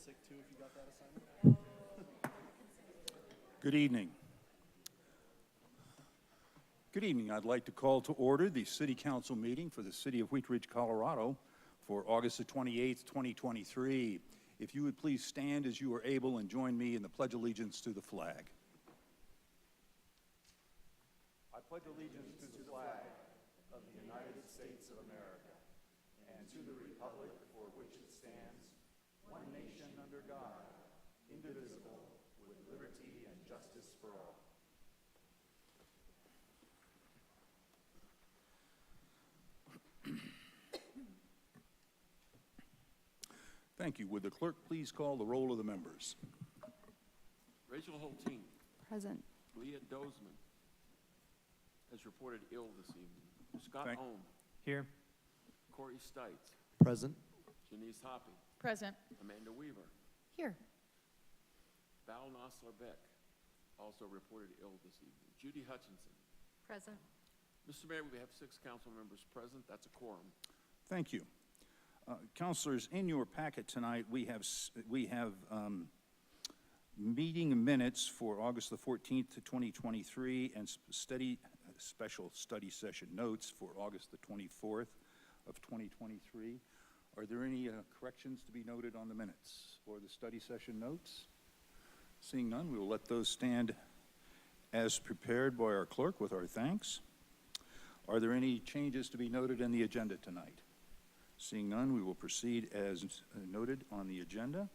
sick too if you got that assignment. Good evening. Good evening. I'd like to call to order the City Council meeting for the City of Wheat Ridge, Colorado for August the 28th, 2023. If you would please stand as you are able and join me in the Pledge of Allegiance to the flag. I pledge allegiance to the flag of the United States of America and to the republic for which it stands, one nation under God, indivisible, with liberty and justice for all. Thank you. Would the clerk please call the roll of the members? Rachel Holteen. Present. Leah Dozeman has reported ill this evening. Scott Thank- Ohm. Here. Corey Stites. Present. Janice Hoppy. Present. Amanda Weaver. Here. Val Nosler-Beck also reported ill this evening. Judy Hutchinson. Present. Mr. Mayor, we have 6 council members present. That's a quorum. Thank you. Councilors, in your packet tonight, we have meeting minutes for August the 14th to 2023 and special study session notes for August the 24th of 2023. Are there any corrections to be noted on the minutes or the study session notes? Seeing none, we will let those stand as prepared by our clerk with our thanks. Are there any changes to be noted in the agenda tonight? Seeing none, we will proceed as noted on the agenda.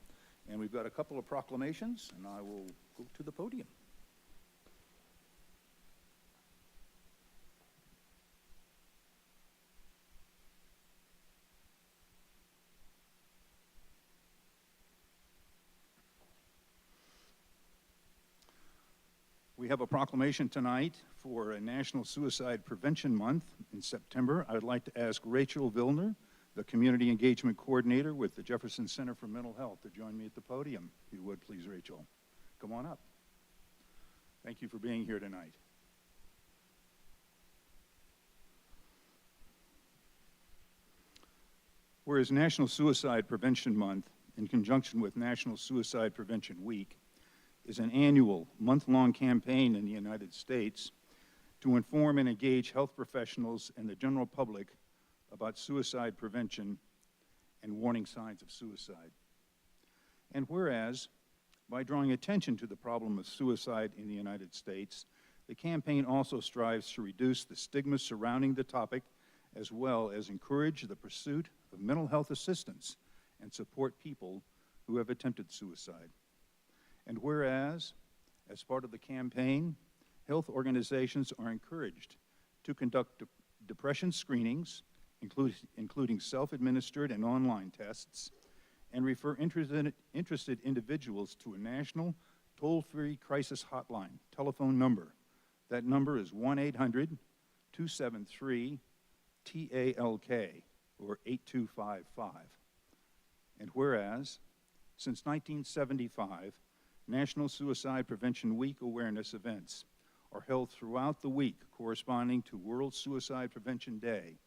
And we've got a couple of proclamations, and I will go to the podium. We have a proclamation tonight for a National Suicide Prevention Month in September. I would like to ask Rachel Vilner, the Community Engagement Coordinator with the Jefferson Center for Mental Health, to join me at the podium. If you would, please, Rachel. Come on up. Thank you for being here tonight. Whereas National Suicide Prevention Month, in conjunction with National Suicide Prevention Week, is an annual month-long campaign in the United States to inform and engage health professionals and the general public about suicide prevention and warning signs of suicide. And whereas, by drawing attention to the problem of suicide in the United States, the campaign also strives to reduce the stigma surrounding the topic, as well as encourage the pursuit of mental health assistance and support people who have attempted suicide. And whereas, as part of the campaign, health organizations are encouraged to conduct depression screenings, including self-administered and online tests, and refer interested individuals to a national toll-free crisis hotline telephone number. That number is 1-800-273-TALK, or 8255. And whereas, since 1975, National Suicide Prevention Week awareness events are held throughout the week corresponding to World Suicide Prevention Day,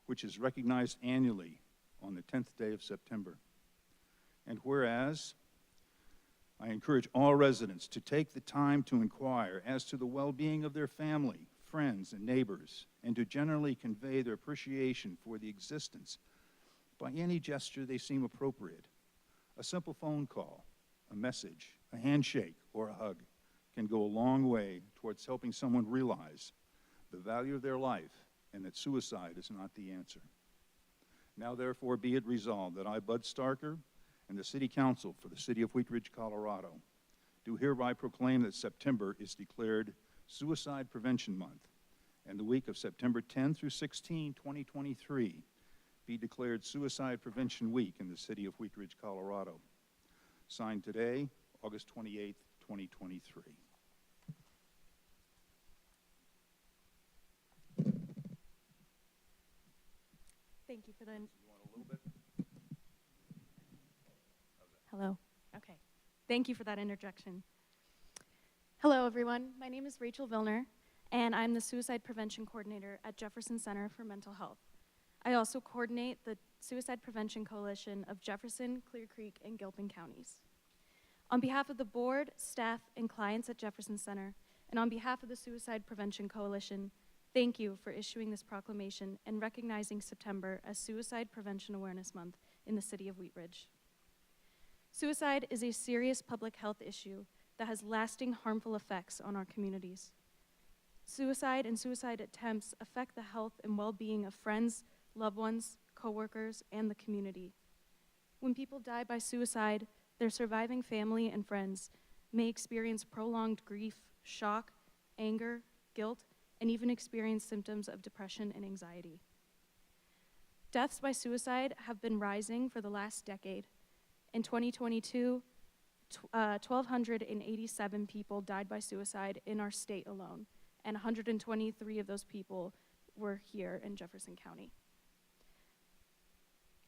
which is recognized annually on the 10th day of September. And whereas, I encourage all residents to take the time to inquire as to the well-being of their family, friends, and neighbors, and to generally convey their appreciation for the existence by any gesture they seem appropriate. A simple phone call, a message, a handshake, or a hug can go a long way towards helping someone realize the value of their life and that suicide is not the answer. Now, therefore, be it resolved that I, Bud Starker, and the City Council for the City of Wheat Ridge, Colorado, do hereby proclaim that September is declared Suicide Prevention Month, and the week of September 10 through 16, 2023, be declared Suicide Prevention Week in the City of Wheat Ridge, Colorado. Signed today, August 28, 2023. Thank you for the... You want a little bit? Hello. Okay. Thank you for that interjection. Hello, everyone. My name is Rachel Vilner, and I'm the Suicide Prevention Coordinator at Jefferson Center for Mental Health. I also coordinate the Suicide Prevention Coalition of Jefferson, Clear Creek, and Gilpin counties. On behalf of the board, staff, and clients at Jefferson Center, and on behalf of the Suicide Prevention Coalition, thank you for issuing this proclamation and recognizing September as Suicide Prevention Awareness Month in the city of Wheat Ridge. Suicide is a serious public health issue that has lasting harmful effects on our communities. Suicide and suicide attempts affect the health and well-being of friends, loved ones, coworkers, and the community. When people die by suicide, their surviving family and friends may experience prolonged grief, shock, anger, guilt, and even experience symptoms of depression and anxiety. Deaths by suicide have been rising for the last decade. In 2022, 1,287 people died by suicide in our state alone, and 123 of those people were here in Jefferson County.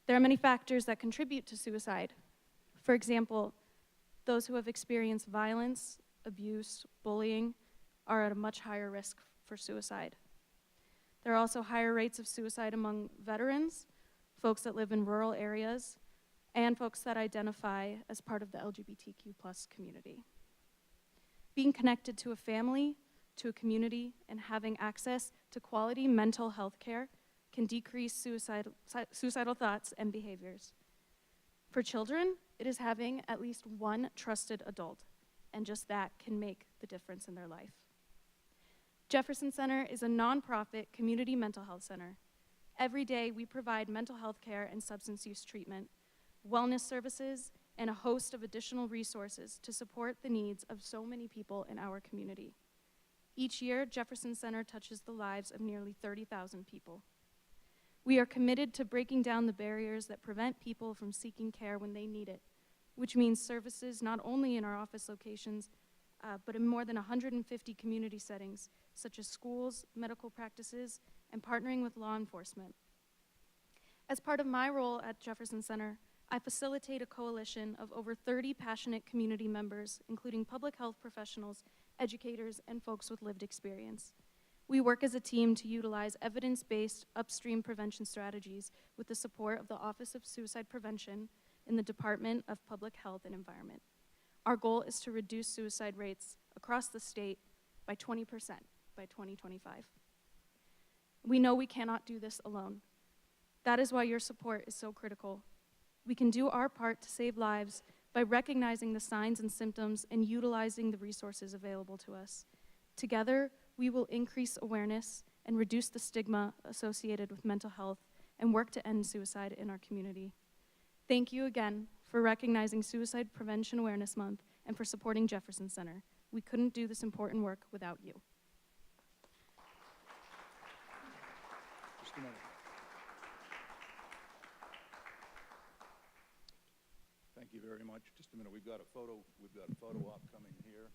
There are many factors that contribute to suicide. For example, those who have experienced violence, abuse, bullying are at a much higher risk for suicide. There are also higher rates of suicide among veterans, folks that live in rural areas, and folks that identify as part of the LGBTQ+ community. Being connected to a family, to a community, and having access to quality mental health care can decrease suicidal thoughts and behaviors. For children, it is having at least one trusted adult, and just that can make the difference in their life. Jefferson Center is a nonprofit community mental health center. Every day, we provide mental health care and substance use treatment, wellness services, and a host of additional resources to support the needs of so many people in our community. Each year, Jefferson Center touches the lives of nearly 30,000 people. We are committed to breaking down the barriers that prevent people from seeking care when they need it, which means services not only in our office locations, but in more than 150 community settings, such as schools, medical practices, and partnering with law enforcement. As part of my role at Jefferson Center, I facilitate a coalition of over 30 passionate community members, including public health professionals, educators, and folks with lived experience. We work as a team to utilize evidence-based upstream prevention strategies with the support of the Office of Suicide Prevention in the Department of Public Health and Environment. Our goal is to reduce suicide rates across the state by 20% by 2025. We know we cannot do this alone. That is why your support is so critical. We can do our part to save lives by recognizing the signs and symptoms and utilizing the resources available to us. Together, we will increase awareness and reduce the stigma associated with mental health and work to end suicide in our community. Thank you again for recognizing Suicide Prevention Awareness Month and for supporting Jefferson Center. We couldn't do this important work without you. Just a minute. Thank you very much. Just a minute. We've got a photo op coming here.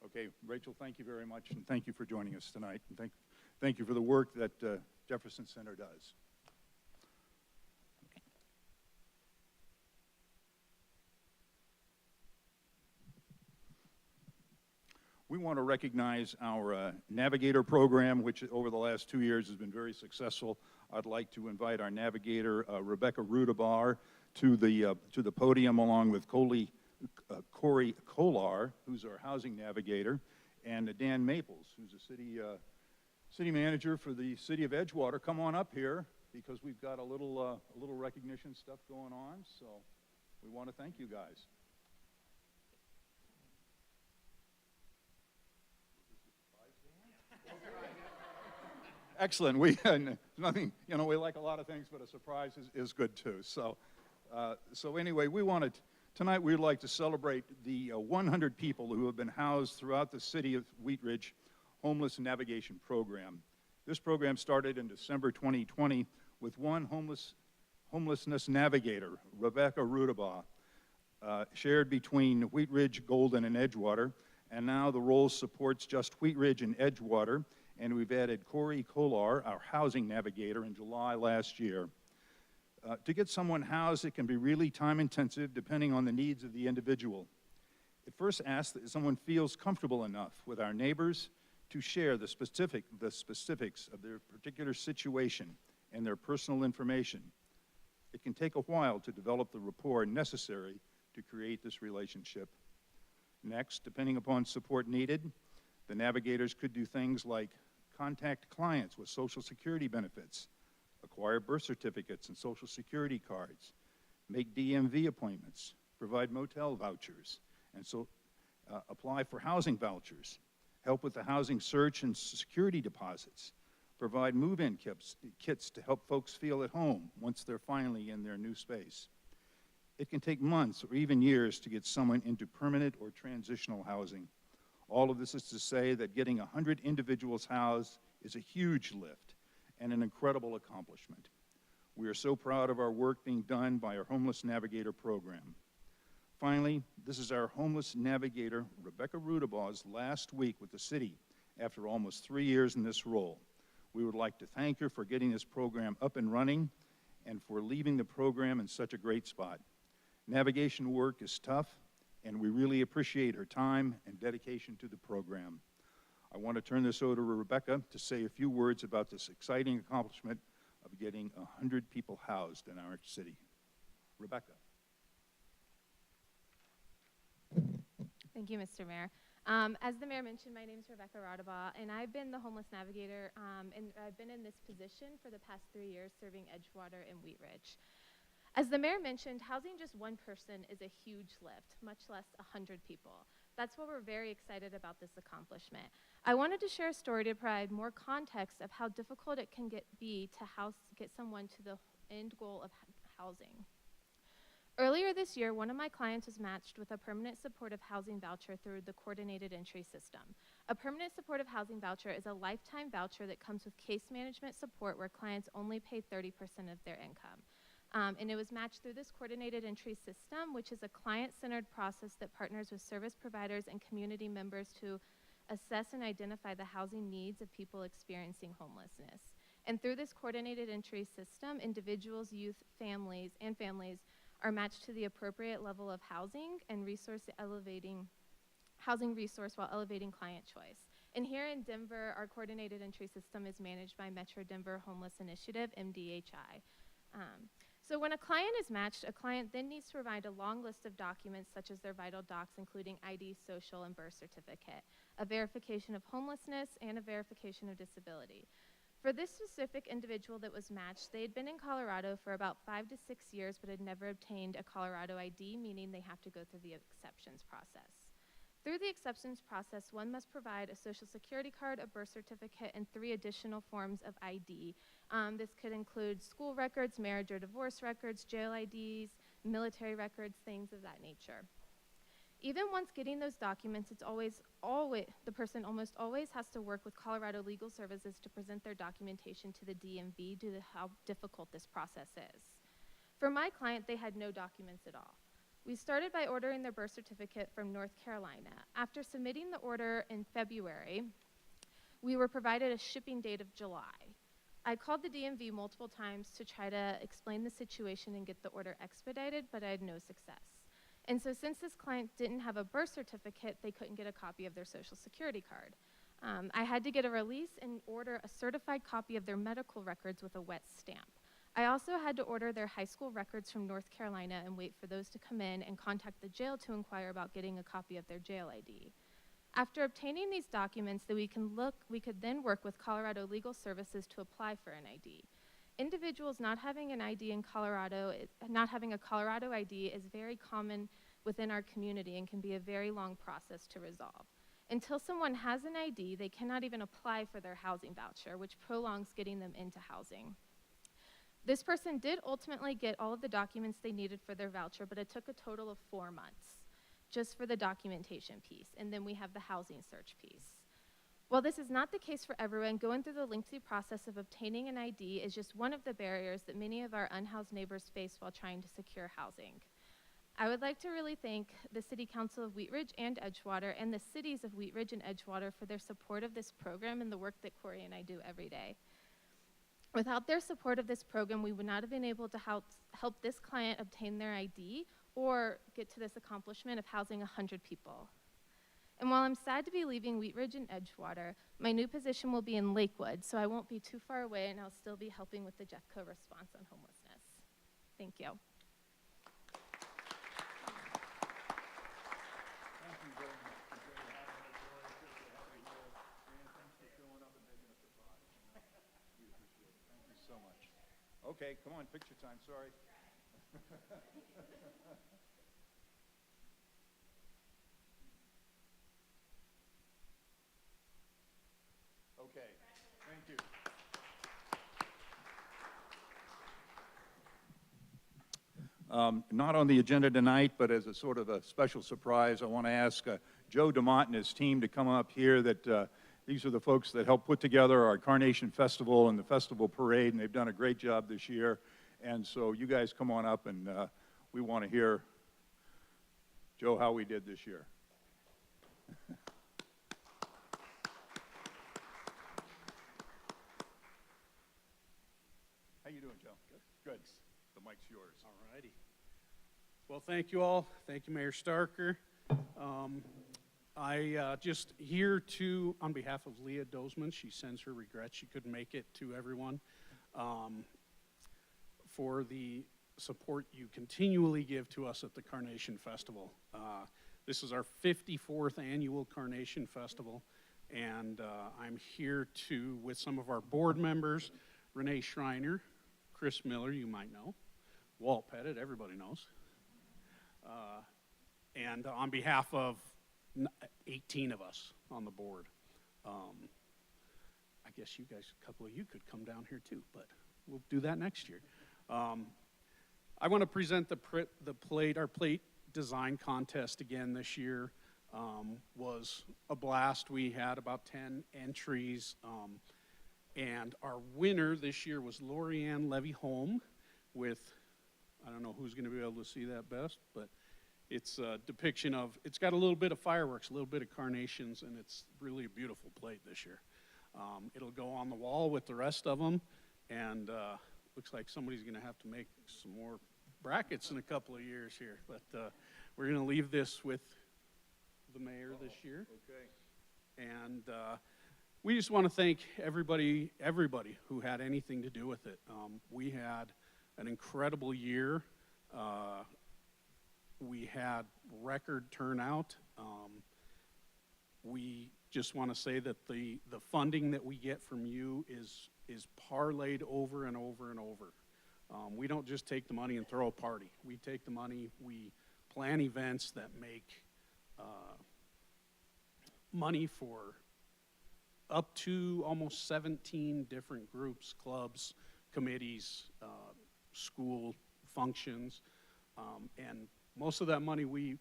Okay, Rachel, thank you very much, and thank you for joining us tonight. And thank you for the work that Jefferson Center does. We want to recognize our Navigator program, which over the last 2 years has been very successful. I'd like to invite our Navigator, Rebecca Rudabar, to the podium, along with Corey Kolar, who's our housing navigator, and Dan Maples, who's a city manager for the city of Edgewater. Come on up here, because we've got a little recognition stuff going on, so we want to thank you guys. Excellent. Nothing, we like a lot of things, but a surprise is good too. So anyway, tonight we'd like to celebrate the 100 people who have been housed throughout the city of Wheat Ridge Homeless Navigation Program. This program started in December 2020 with one homelessness navigator, Rebecca Rudabaugh, shared between Wheat Ridge, Golden, and Edgewater, and now the role supports just Wheat Ridge and Edgewater, and we've added Corey Kolar, our housing navigator, in July last year. To get someone housed, it can be really time-intensive depending on the needs of the individual. It first asks that someone feels comfortable enough with our neighbors to share the specifics of their particular situation and their personal information. It can take a while to develop the rapport necessary to create this relationship. Next, depending upon support needed, the navigators could do things like contact clients with Social Security benefits, acquire birth certificates and Social Security cards, make DMV appointments, provide motel vouchers, and apply for housing vouchers, help with the housing search and security deposits, provide move-in kits to help folks feel at home once they're finally in their new space. It can take months or even years to get someone into permanent or transitional housing. All of this is to say that getting 100 individuals housed is a huge lift and an incredible accomplishment. We are so proud of our work being done by our Homeless Navigator program. Finally, this is our Homeless Navigator, Rebecca Rudabaugh's last week with the city after almost 3 years in this role. We would like to thank her for getting this program up and running and for leaving the program in such a great spot. Navigation work is tough, and we really appreciate her time and dedication to the program. I want to turn this over to Rebecca to say a few words about this exciting accomplishment of getting 100 people housed in our city. Rebecca. Thank you, Mr. Mayor. As the mayor mentioned, my name is Rebecca Rodabaugh, and I've been the homeless navigator, and I've been in this position for the past 3 years serving Edgewater and Wheat Ridge. As the mayor mentioned, housing just one person is a huge lift, much less 100 people. That's why we're very excited about this accomplishment. I wanted to share a story to provide more context of how difficult it can be to get someone to the end goal of housing. Earlier this year, one of my clients was matched with a permanent supportive housing voucher through the coordinated entry system. A permanent supportive housing voucher is a lifetime voucher that comes with case management support where clients only pay 30% of their income. And it was matched through this coordinated entry system, which is a client-centered process that partners with service providers and community members to assess and identify the housing needs of people experiencing homelessness. And through this coordinated entry system, individuals, youth, families are matched to the appropriate level of housing and housing resource while elevating client choice. And here in Denver, our coordinated entry system is managed by Metro Denver Homeless Initiative, MDHI. So when a client is matched, a client then needs to provide a long list of documents such as their vital docs, including ID, social, and birth certificate, a verification of homelessness, and a verification of disability. For this specific individual that was matched, they had been in Colorado for about 5 to 6 years, but had never obtained a Colorado ID, meaning they have to go through the exceptions process. Through the acceptance process, one must provide a Social Security card, a birth certificate, and 3 additional forms of ID. This could include school records, marriage or divorce records, jail IDs, military records, things of that nature. Even once getting those documents, the person almost always has to work with Colorado Legal Services to present their documentation to the DMV due to how difficult this process is. For my client, they had no documents at all. We started by ordering their birth certificate from North Carolina. After submitting the order in February, we were provided a shipping date of July. I called the DMV multiple times to try to explain the situation and get the order expedited, but I had no success. And so since this client didn't have a birth certificate, they couldn't get a copy of their Social Security card. I had to get a release and order a certified copy of their medical records with a wet stamp. I also had to order their high school records from North Carolina and wait for those to come in and contact the jail to inquire about getting a copy of their jail ID. After obtaining these documents, we could then work with Colorado Legal Services to apply for an ID. Individuals not having an ID in Colorado, not having a Colorado ID is very common within our community and can be a very long process to resolve. Until someone has an ID, they cannot even apply for their housing voucher, which prolongs getting them into housing. This person did ultimately get all of the documents they needed for their voucher, but it took a total of 4 months just for the documentation piece, and then we have the housing search piece. While this is not the case for everyone, going through the lengthy process of obtaining an ID is just one of the barriers that many of our unhoused neighbors face while trying to secure housing. I would like to really thank the City Council of Wheat Ridge and Edgewater and the cities of Wheat Ridge and Edgewater for their support of this program and the work that Corey and I do every day. Without their support of this program, we would not have been able to help this client obtain their ID or get to this accomplishment of housing 100 people. And while I'm sad to be leaving Wheat Ridge and Edgewater, my new position will be in Lakewood, so I won't be too far away, and I'll still be helping with the Jeffco response on homelessness. Thank you. Thank you very much. Thanks for showing up and making a surprise. We appreciate it. Thank you so much. Okay, come on, picture time, sorry. Okay, thank you. Not on the agenda tonight, but as a sort of a special surprise, I want to ask Joe DeMont and his team to come up here. These are the folks that helped put together our Carnation Festival and the Festival Parade, and they've done a great job this year. And so you guys come on up, and we want to hear, Joe, how we did this year. How you doing, Joe? Good. The mic's yours. All righty. Well, thank you all. Thank you, Mayor Starker. I just here to, on behalf of Leah Dozman, she sends her regrets she couldn't make it, to everyone, for the support you continually give to us at the Carnation Festival. This is our 54th annual Carnation Festival, and I'm here with some of our board members, Renee Schreiner, Chris Miller, you might know, Walt Pettit, everybody knows, and on behalf of 18 of us on the board. I guess you guys, a couple of you could come down here too, but we'll do that next year. I want to present our plate design contest again this year. Was a blast. We had about 10 entries, and our winner this year was Lorianne Levy-Holm with, I don't know who's going to be able to see that best, but it's a depiction of, it's got a little bit of fireworks, a little bit of carnations, and it's really a beautiful plate this year. It'll go on the wall with the rest of them, and looks like somebody's going to have to make some more brackets in a couple of years here, but we're going to leave this with the mayor this year. Okay. And we just want to thank everybody who had anything to do with it. We had an incredible year. We had record turnout. We just want to say that the funding that we get from you is parlayed over and over and over. We don't just take the money and throw a party. We take the money, we plan events that make money for up to almost 17 different groups, clubs, committees, school functions, and most of that money we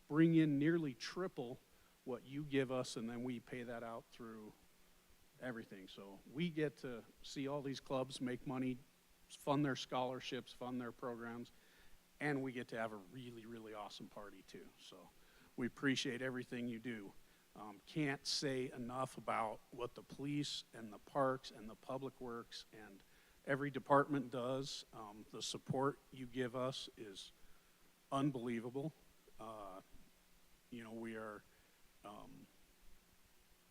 bring in nearly triple what you give us, and then we pay that out through everything. So we get to see all these clubs make money, fund their scholarships, fund their programs, and we get to have a really, really awesome party too. So we appreciate everything you do. Can't say enough about what the police and the parks and the public works and every department does. The support you give us is unbelievable. You know, we are,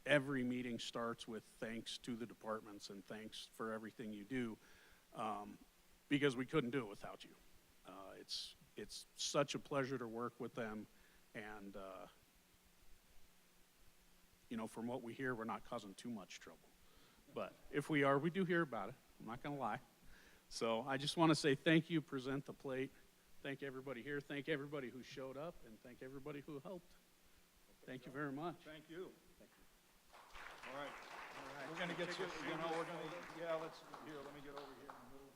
every meeting starts with thanks to the departments and thanks for everything you do, because we couldn't do it without you. It's such a pleasure to work with them, and you know, from what we hear, we're not causing too much trouble. But if we are, we do hear about it. I'm not going to lie. So I just want to say thank you, present the plate. Thank everybody here. Thank everybody who showed up, and thank everybody who helped. Thank you very much. Thank you. Thank you. All right. We're going to get you, you know, we're going to, yeah, let me get over here in the middle.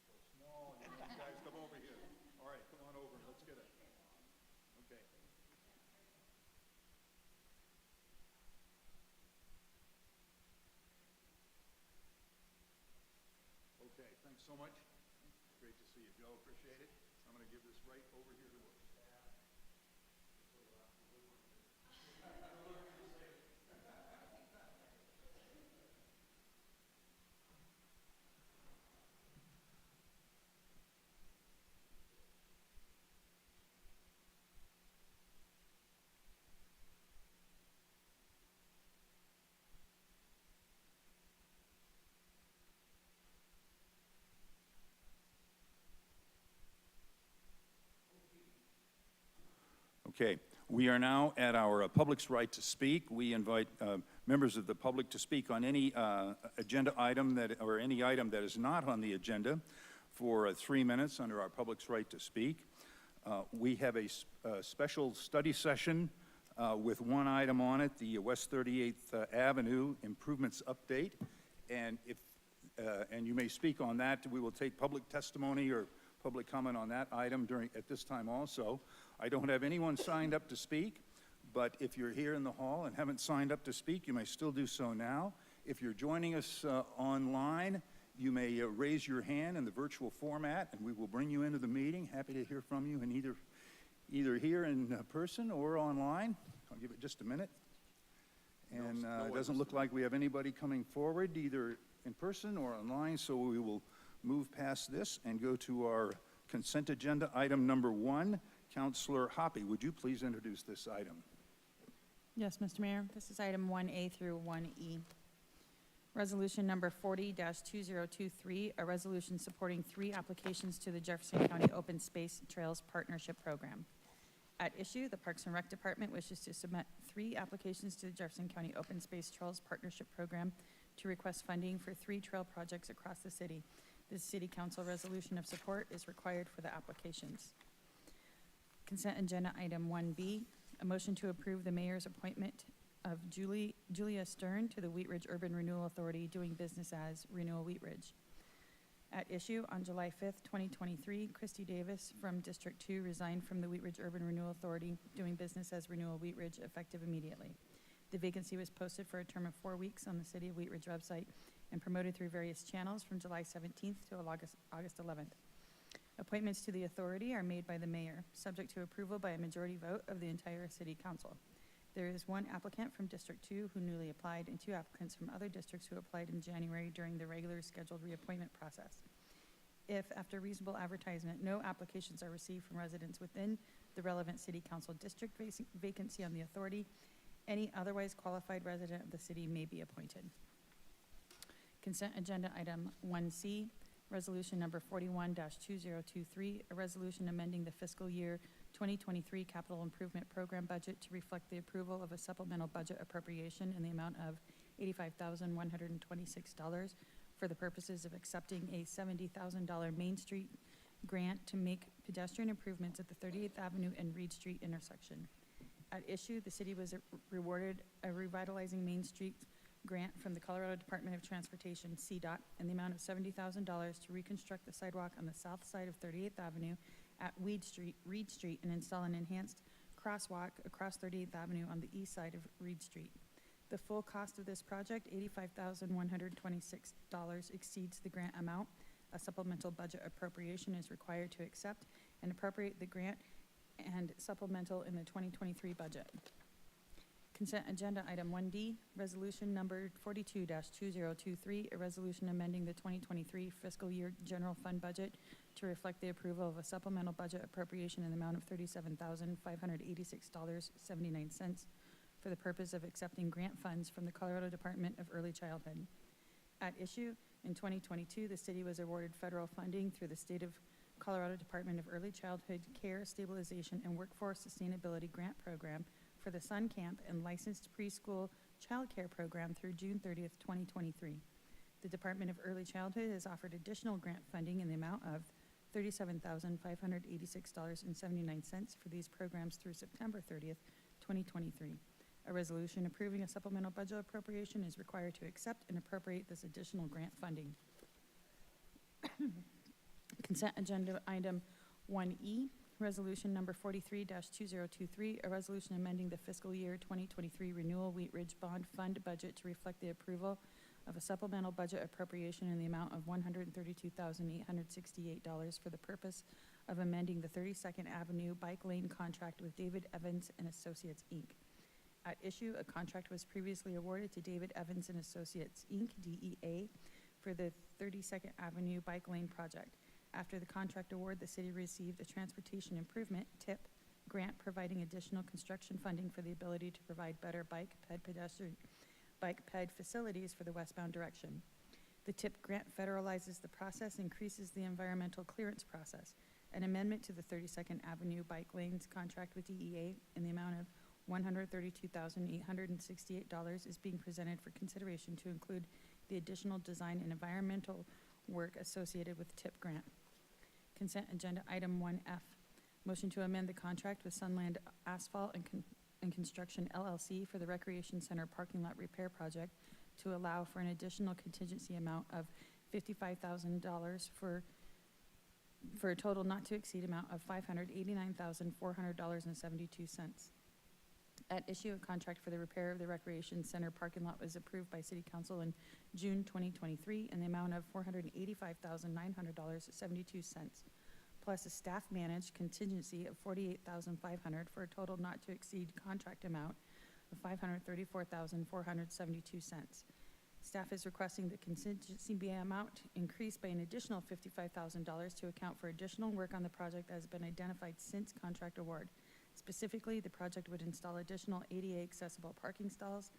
So small, you guys come over here. All right, come on over, let's get it. Okay. Okay, thanks so much. Great to see you, Joe, appreciate it. I'm going to give this right over here to us. Okay, we are now at our public's right to speak. We invite members of the public to speak on any agenda item or any item that is not on the agenda for 3 minutes under our public's right to speak. We have a special study session with one item on it, the West 38th Avenue improvements update. And and you may speak on that. We will take public testimony or public comment on that item at this time also. I don't have anyone signed up to speak, but if you're here in the hall and haven't signed up to speak, you may still do so now. If you're joining us online, you may raise your hand in the virtual format, and we will bring you into the meeting. Happy to hear from you in either here in person or online. I'll give it just a minute. And it doesn't look like we have anybody coming forward, either in person or online, so we will move past this and go to our consent agenda item number 1. Councilor Hoppe, would you please introduce this item? Yes, Mr. Mayor. This is item 1A through 1E. Resolution number 40-2023, a resolution supporting 3 applications to the Jefferson County Open Space Trails Partnership Program. At issue, the Parks and Rec Department wishes to submit 3 applications to the Jefferson County Open Space Trails Partnership Program to request funding for 3 trail projects across the city. This City Council resolution of support is required for the applications. Consent agenda item 1B, a motion to approve the mayor's appointment of Julia Stern to the Wheat Ridge Urban Renewal Authority, doing business as Renewal Wheat Ridge. At issue, on July 5th, 2023, Christy Davis from District 2 resigned from the Wheat Ridge Urban Renewal Authority, doing business as Renewal Wheat Ridge, effective immediately. The vacancy was posted for a term of 4 weeks on the City of Wheat Ridge website and promoted through various channels from July 17th to August 11th. Appointments to the authority are made by the mayor, subject to approval by a majority vote of the entire City Council. There is 1 applicant from District 2 who newly applied and 2 applicants from other districts who applied in January during the regular scheduled reappointment process. If, after reasonable advertisement, no applications are received from residents within the relevant City Council district vacancy on the authority, any otherwise qualified resident of the city may be appointed. Consent agenda item 1C, resolution number 41-2023, a resolution amending the fiscal year 2023 capital improvement program budget to reflect the approval of a supplemental budget appropriation in the amount of $85,126 for the purposes of accepting a $70,000 Main Street grant to make pedestrian improvements at the 38th Avenue and Reed Street intersection. At issue, the city was rewarded a Revitalizing Main Street grant from the Colorado Department of Transportation, CDOT, in the amount of $70,000 to reconstruct the sidewalk on the south side of 38th Avenue at Reed Street, and install an enhanced crosswalk across 38th Avenue on the east side of Reed Street. The full cost of this project, $85,126, exceeds the grant amount. A supplemental budget appropriation is required to accept and appropriate the grant and supplemental in the 2023 budget. Consent agenda item 1D, resolution number 42-2023, a resolution amending the 2023 fiscal year general fund budget to reflect the approval of a supplemental budget appropriation in the amount of $37,586.79 for the purpose of accepting grant funds from the Colorado Department of Early Childhood. At issue, in 2022, the city was awarded federal funding through the State of Colorado Department of Early Childhood Care, Stabilization, and Workforce Sustainability Grant Program for the Sun Camp and Licensed Preschool Child Care Program through June 30th, 2023. The Department of Early Childhood has offered additional grant funding in the amount of $37,586.79 for these programs through September 30th, 2023. A resolution approving a supplemental budget appropriation is required to accept and appropriate this additional grant funding. Consent agenda item 1E, resolution number 43-2023, a resolution amending the fiscal year 2023 Renewal Wheat Ridge Bond Fund budget to reflect the approval of a supplemental budget appropriation in the amount of $132,868 for the purpose of amending the 32nd Avenue Bike Lane contract with David Evans and Associates, Inc. At issue, a contract was previously awarded to David Evans and Associates, Inc., DEA, for the 32nd Avenue Bike Lane project. After the contract award, the city received a Transportation Improvement, TIP, grant providing additional construction funding for the ability to provide better bike ped facilities for the westbound direction. The TIP grant federalizes the process, increases the environmental clearance process. an amendment to the 32nd Avenue Bike Lanes contract with DEA in the amount of $132,868 is being presented for consideration to include the additional design and environmental work associated with TIP grant. Consent agenda item 1F, motion to amend the contract with Sunland Asphalt and Construction LLC for the Recreation Center parking lot repair project to allow for an additional contingency amount of $55,000 for a total not to exceed amount of $589,400.72. At issue, a contract for the repair of the Recreation Center parking lot was approved by City Council in June 2023 in the amount of $485,900.72, plus a staff-managed contingency of $48,500 for a total not to exceed contract amount of $534,472. Staff is requesting the contingency amount increased by an additional $55,000 to account for additional work on the project that has been identified since contract award. Specifically, the project would install additional ADA accessible parking stalls,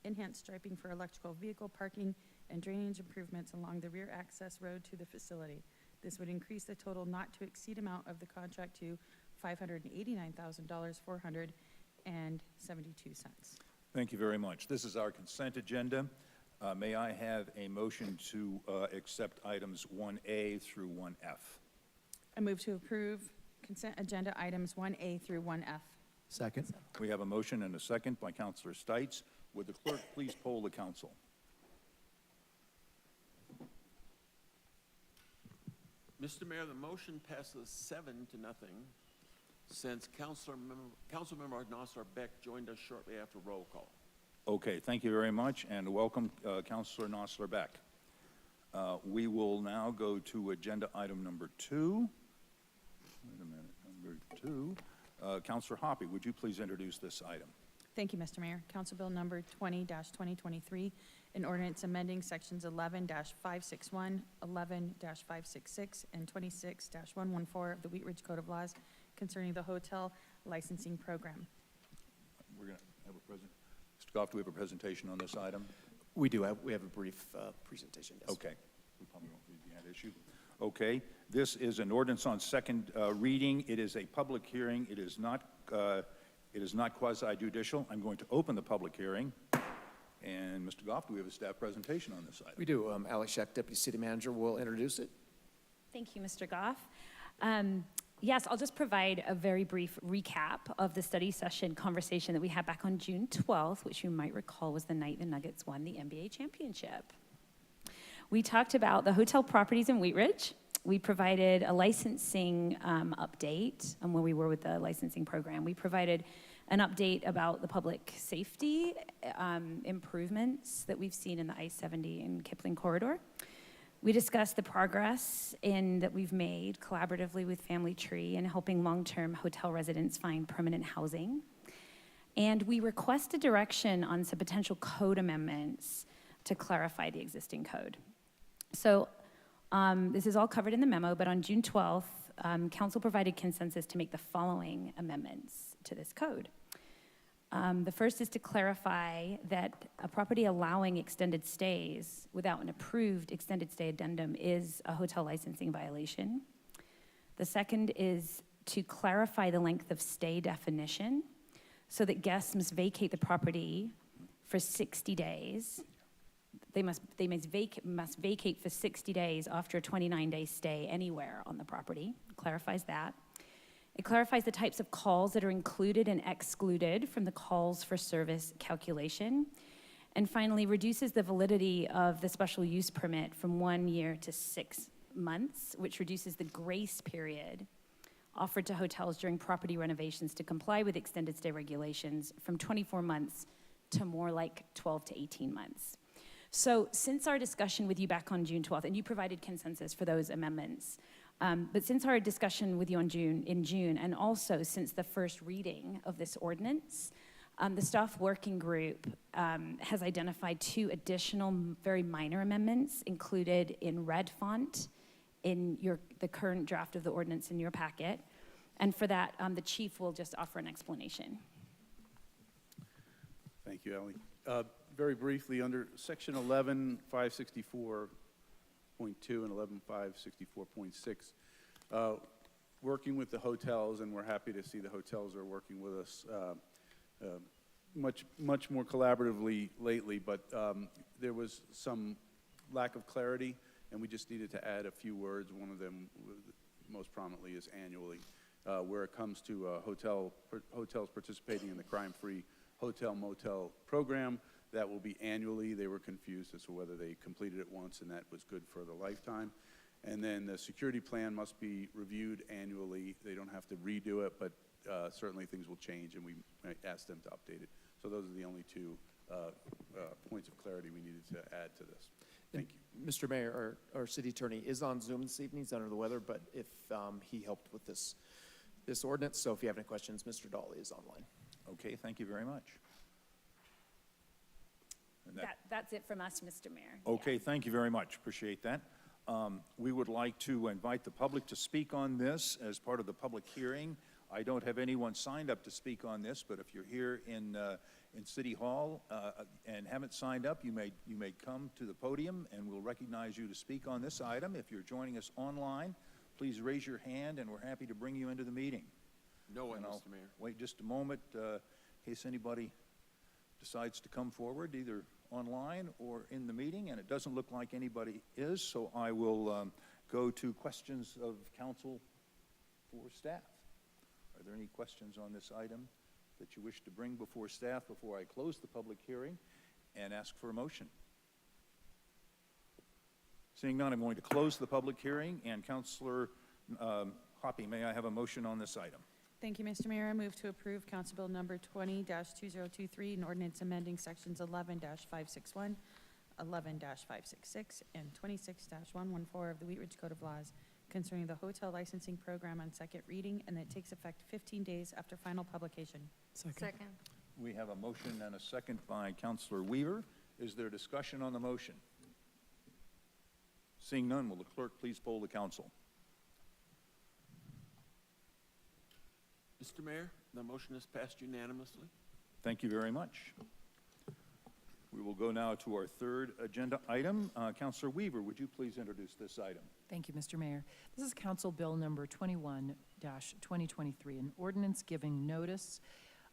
enhanced striping for electrical vehicle parking, and drainage improvements along the rear access road to the facility. This would increase the total not to exceed amount of the contract to $589,400.72. Thank you very much. This is our consent agenda. May I have a motion to accept items 1A through 1F? I move to approve consent agenda items 1A through 1F. Second. We have a motion and a second by Councilor Stites. Would the clerk please poll the council? Mr. Mayor, the motion passes 7-0 since Councilmember Nasser Beck joined us shortly after roll call. Okay, thank you very much, and welcome, Councilor Nosler Beck. We will now go to agenda item number 2. Wait a minute, number 2. Councilor Hoppy, would you please introduce this item? Thank you, Mr. Mayor. Council Bill number 20-2023, an ordinance amending sections 11-561, 11-566, and 26-114 of the Wheat Ridge Code of Laws concerning the hotel licensing program. We're going to have a presentation. Mr. Goff, do we have a presentation on this item? We do have, a brief presentation, yes. Okay. We probably won't read the ad issue. Okay. This is an ordinance on second reading. It is a public hearing. It is not quasi-judicial. I'm going to open the public hearing. And Mr. Goff, do we have a staff presentation on this item? We do. Alex Scheck, Deputy City Manager, will introduce it. Thank you, Mr. Goff. Yes, I'll just provide a very brief recap of the study session conversation that we had back on June 12th, which you might recall was the night the Nuggets won the NBA championship. We talked about the hotel properties in Wheat Ridge. We provided a licensing update on where we were with the licensing program. We provided an update about the public safety improvements that we've seen in the I-70 and Kipling corridor. We discussed the progress that we've made collaboratively with Family Tree in helping long-term hotel residents find permanent housing. And we requested direction on some potential code amendments to clarify the existing code. So this is all covered in the memo, but on June 12th, Council provided consensus to make the following amendments to this code. The first is to clarify that a property allowing extended stays without an approved extended stay addendum is a hotel licensing violation. The second is to clarify the length of stay definition so that guests must vacate the property for 60 days. They must vacate for 60 days after a 29-day stay anywhere on the property. Clarifies that. It clarifies the types of calls that are included and excluded from the calls for service calculation. And finally, reduces the validity of the special use permit from 1 year to 6 months, which reduces the grace period offered to hotels during property renovations to comply with extended stay regulations from 24 months to more like 12 to 18 months. So since our discussion with you back on June 12th, and you provided consensus for those amendments, but since our discussion with you in June, and also since the first reading of this ordinance, the staff working group has identified 2 additional very minor amendments included in red font in the current draft of the ordinance in your packet. And for that, the chief will just offer an explanation. Thank you, Ally. Very briefly, under section 11-564.2 and 11-564.6, working with the hotels, and we're happy to see the hotels are working with us much more collaboratively lately, but there was some lack of clarity, and we just needed to add a few words. One of them, most prominently, is annually. Where it comes to hotels participating in the crime-free hotel motel program, that will be annually. They were confused as to whether they completed it once and that was good for the lifetime. And then the security plan must be reviewed annually. They don't have to redo it, but certainly things will change, and we might ask them to update it. So those are the only two points of clarity we needed to add to this. Thank you. Mr. Mayor, our city attorney is on Zoom this evening. He's under the weather, but if he helped with this ordinance, so if you have any questions, Mr. Dolly is online. Okay, thank you very much. And That's it from us, Mr. Mayor. Okay, thank you very much. Appreciate that. We would like to invite the public to speak on this as part of the public hearing. I don't have anyone signed up to speak on this, but if you're here in City Hall and haven't signed up, you may come to the podium and we'll recognize you to speak on this item. If you're joining us online, please raise your hand and we're happy to bring you into the meeting. No one, And I'll Mr. Mayor. wait just a moment in case anybody decides to come forward, either online or in the meeting, and it doesn't look like anybody is, so I will go to questions of council for staff. Are there any questions on this item that you wish to bring before staff before I close the public hearing and ask for a motion? Seeing none, I'm going to close the public hearing, and Councilor Hoppy, may I have a motion on this item? Thank you, Mr. Mayor. I move to approve Council Bill number 20-2023, an ordinance amending sections 11-561, 11-566, and 26-114 of the Wheat Ridge Code of Laws concerning the hotel licensing program on second reading, and that takes effect 15 days after final publication. Second. We have a motion and a second by Councilor Weaver. Is there discussion on the motion? Seeing none, will the clerk please poll the council? Mr. Mayor, the motion is passed unanimously. Thank you very much. We will go now to our third agenda item. Councilor Weaver, would you please introduce this item? Thank you, Mr. Mayor. This is Council Bill number 21-2023, an ordinance giving notice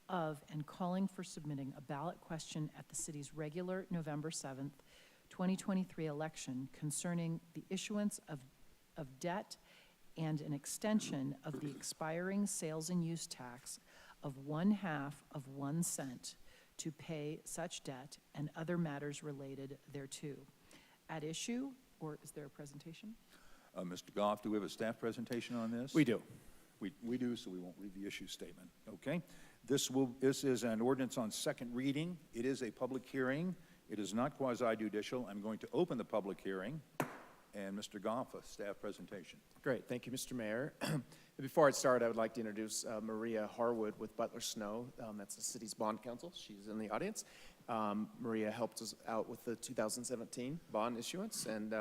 of and calling for submitting a ballot question at the city's regular November 7th, 2023 election concerning the issuance of debt and an extension of the expiring sales and use tax of 1/2 of 1 cent to pay such debt and other matters related thereto. At issue, or is there a presentation? Mr. Goff, do we have a staff presentation on this? We do. We do, so we won't read the issue statement. Okay. This is an ordinance on second reading. It is a public hearing. It is not quasi-judicial. I'm going to open the public hearing. And Mr. Goff, a staff presentation. Great, thank you, Mr. Mayor. Before I start, I would like to introduce Maria Harwood with Butler Snow. That's the city's bond counsel. She's in the audience. Maria helped us out with the 2017 bond issuance, and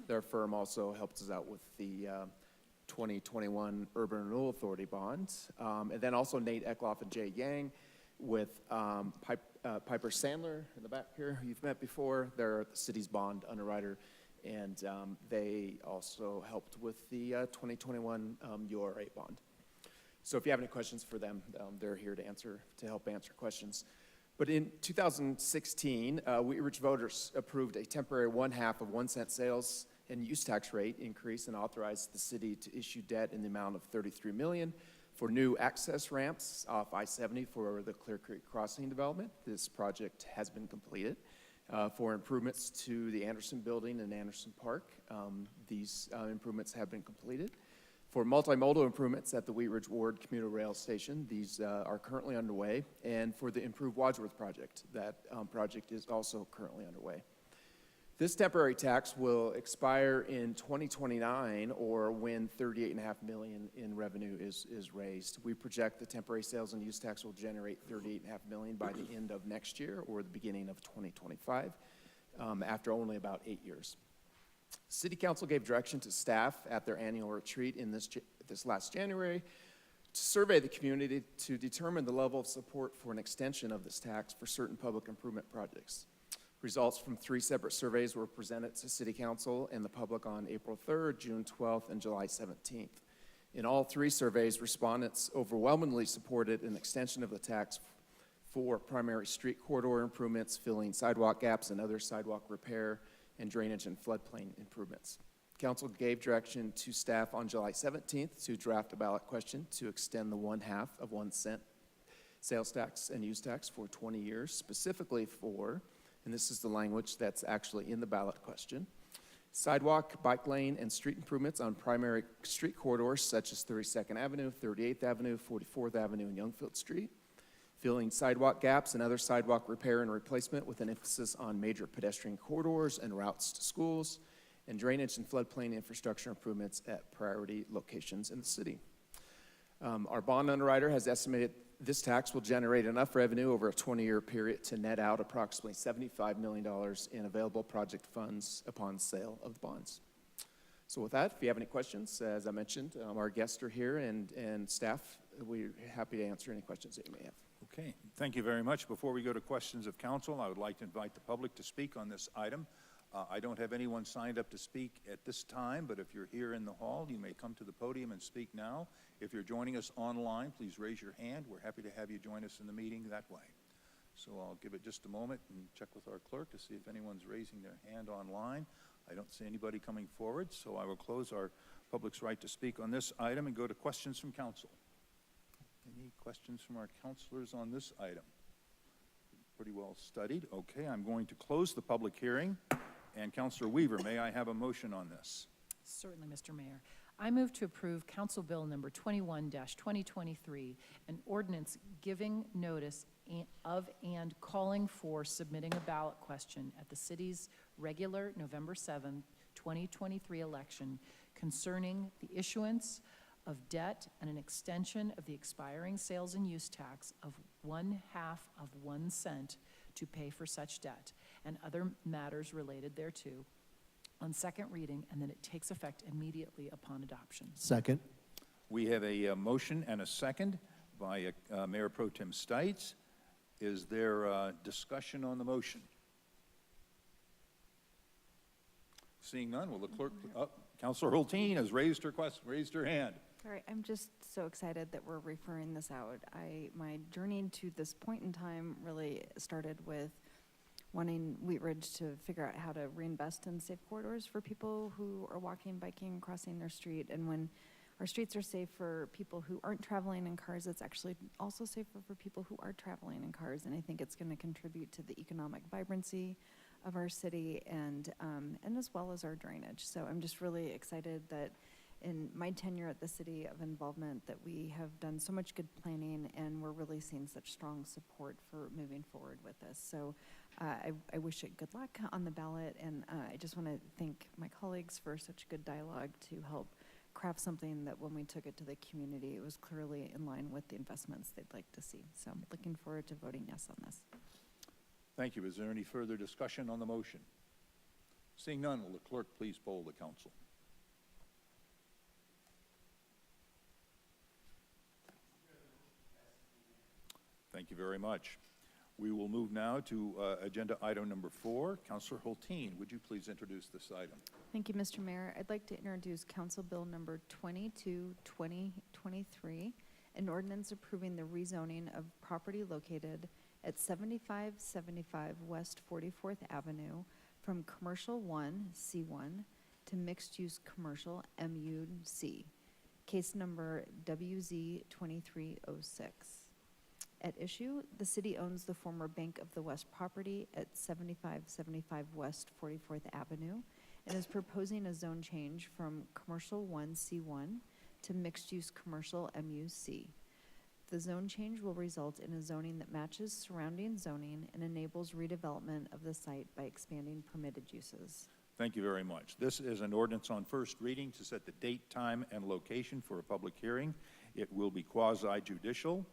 their firm also helped us out with the 2021 Urban Renewal Authority bonds. And then also Nate Eckloff and Jay Yang with Piper Sandler in the back here, who you've met before. They're the city's bond underwriter. And they also helped with the 2021 URA bond. So if you have any questions for them, they're here to help answer questions. But in 2016, Wheat Ridge voters approved a temporary 1/2 of 1 cent sales and use tax rate increase and authorized the city to issue debt in the amount of $33 million for new access ramps off I-70 for the Clear Creek Crossing development. This project has been completed. For improvements to the Anderson Building and Anderson Park. These improvements have been completed. For multimodal improvements at the Wheat Ridge Ward Commuter Rail Station, these are currently underway. And for the improved Wadsworth project, that project is also currently underway. This temporary tax will expire in 2029 or when $38.5 million in revenue is raised. We project the temporary sales and use tax will generate $38.5 million by the end of next year or the beginning of 2025 after only about 8 years. City Council gave direction to staff at their annual retreat in this last January to survey the community to determine the level of support for an extension of this tax for certain public improvement projects. Results from 3 separate surveys were presented to City Council and the public on April 3rd, June 12th, and July 17th. In all three surveys, respondents overwhelmingly supported an extension of the tax for primary street corridor improvements, filling sidewalk gaps and other sidewalk repair, and drainage and floodplain improvements. Council gave direction to staff on July 17th to draft a ballot question to extend the 1/2 of 1 cent sales tax and use tax for 20 years, specifically for, and this is the language that's actually in the ballot question, sidewalk, bike lane, and street improvements on primary street corridors such as 32nd Avenue, 38th Avenue, 44th Avenue, and Youngfield Street, filling sidewalk gaps and other sidewalk repair and replacement with an emphasis on major pedestrian corridors and routes to schools, and drainage and floodplain infrastructure improvements at priority locations in the city. Our bond underwriter has estimated this tax will generate enough revenue over a 20-year period to net out approximately $75 million in available project funds upon sale of the bonds. So with that, if you have any questions, as I mentioned, our guests are here, and staff, we're happy to answer any questions that you may have. Okay, thank you very much. Before we go to questions of council, I would like to invite the public to speak on this item. I don't have anyone signed up to speak at this time, but if you're here in the hall, you may come to the podium and speak now. If you're joining us online, please raise your hand. We're happy to have you join us in the meeting that way. So I'll give it just a moment and check with our clerk to see if anyone's raising their hand online. I don't see anybody coming forward, so I will close our public's right to speak on this item and go to questions from council. Any questions from our councilors on this item? Pretty well studied. Okay, I'm going to close the public hearing. And Councilor Weaver, may I have a motion on this? Certainly, Mr. Mayor. I move to approve Council Bill number 21-2023, an ordinance giving notice of and calling for submitting a ballot question at the city's regular November 7, 2023 election concerning the issuance of debt and an extension of the expiring sales and use tax of 1/2 of 1 cent to pay for such debt and other matters related thereto on second reading, and that it takes effect immediately upon adoption. Second. We have a motion and a second by Mayor Pro Tem Stites. Is there discussion on the motion? Seeing none, will the clerk, Councilor Hulteen has raised her hand. All right, I'm just so excited that we're referring this out. My journey to this point in time really started with wanting Wheat Ridge to figure out how to reinvest in safe corridors for people who are walking, biking, crossing their street. And when our streets are safe for people who aren't traveling in cars, it's actually also safer for people who are traveling in cars. And I think it's going to contribute to the economic vibrancy of our city and as well as our drainage. So I'm just really excited that in my tenure at the city of involvement that we have done so much good planning, and we're really seeing such strong support for moving forward with this. So I wish it good luck on the ballot, and I just want to thank my colleagues for such good dialogue to help craft something that when we took it to the community, it was clearly in line with the investments they'd like to see. So I'm looking forward to voting yes on this. Thank you. Is there any further discussion on the motion? Seeing none, will the clerk please poll the council? Thank you very much. We will move now to agenda item number 4. Councilor Hulteen, would you please introduce this item? Thank you, Mr. Mayor. I'd like to introduce Council Bill number 22-2023, an ordinance approving the rezoning of property located at 7575 West 44th Avenue from Commercial 1, C1, to Mixed-Use Commercial, MUC, case number WZ 2306. At issue, the city owns the former Bank of the West property at 7575 West 44th Avenue and is proposing a zone change from Commercial 1 C1 to Mixed-Use Commercial MUC. The zone change will result in a zoning that matches surrounding zoning and enables redevelopment of the site by expanding permitted uses. Thank you very much. This is an ordinance on first reading to set the date, time, and location for a public hearing. It will be quasi-judicial.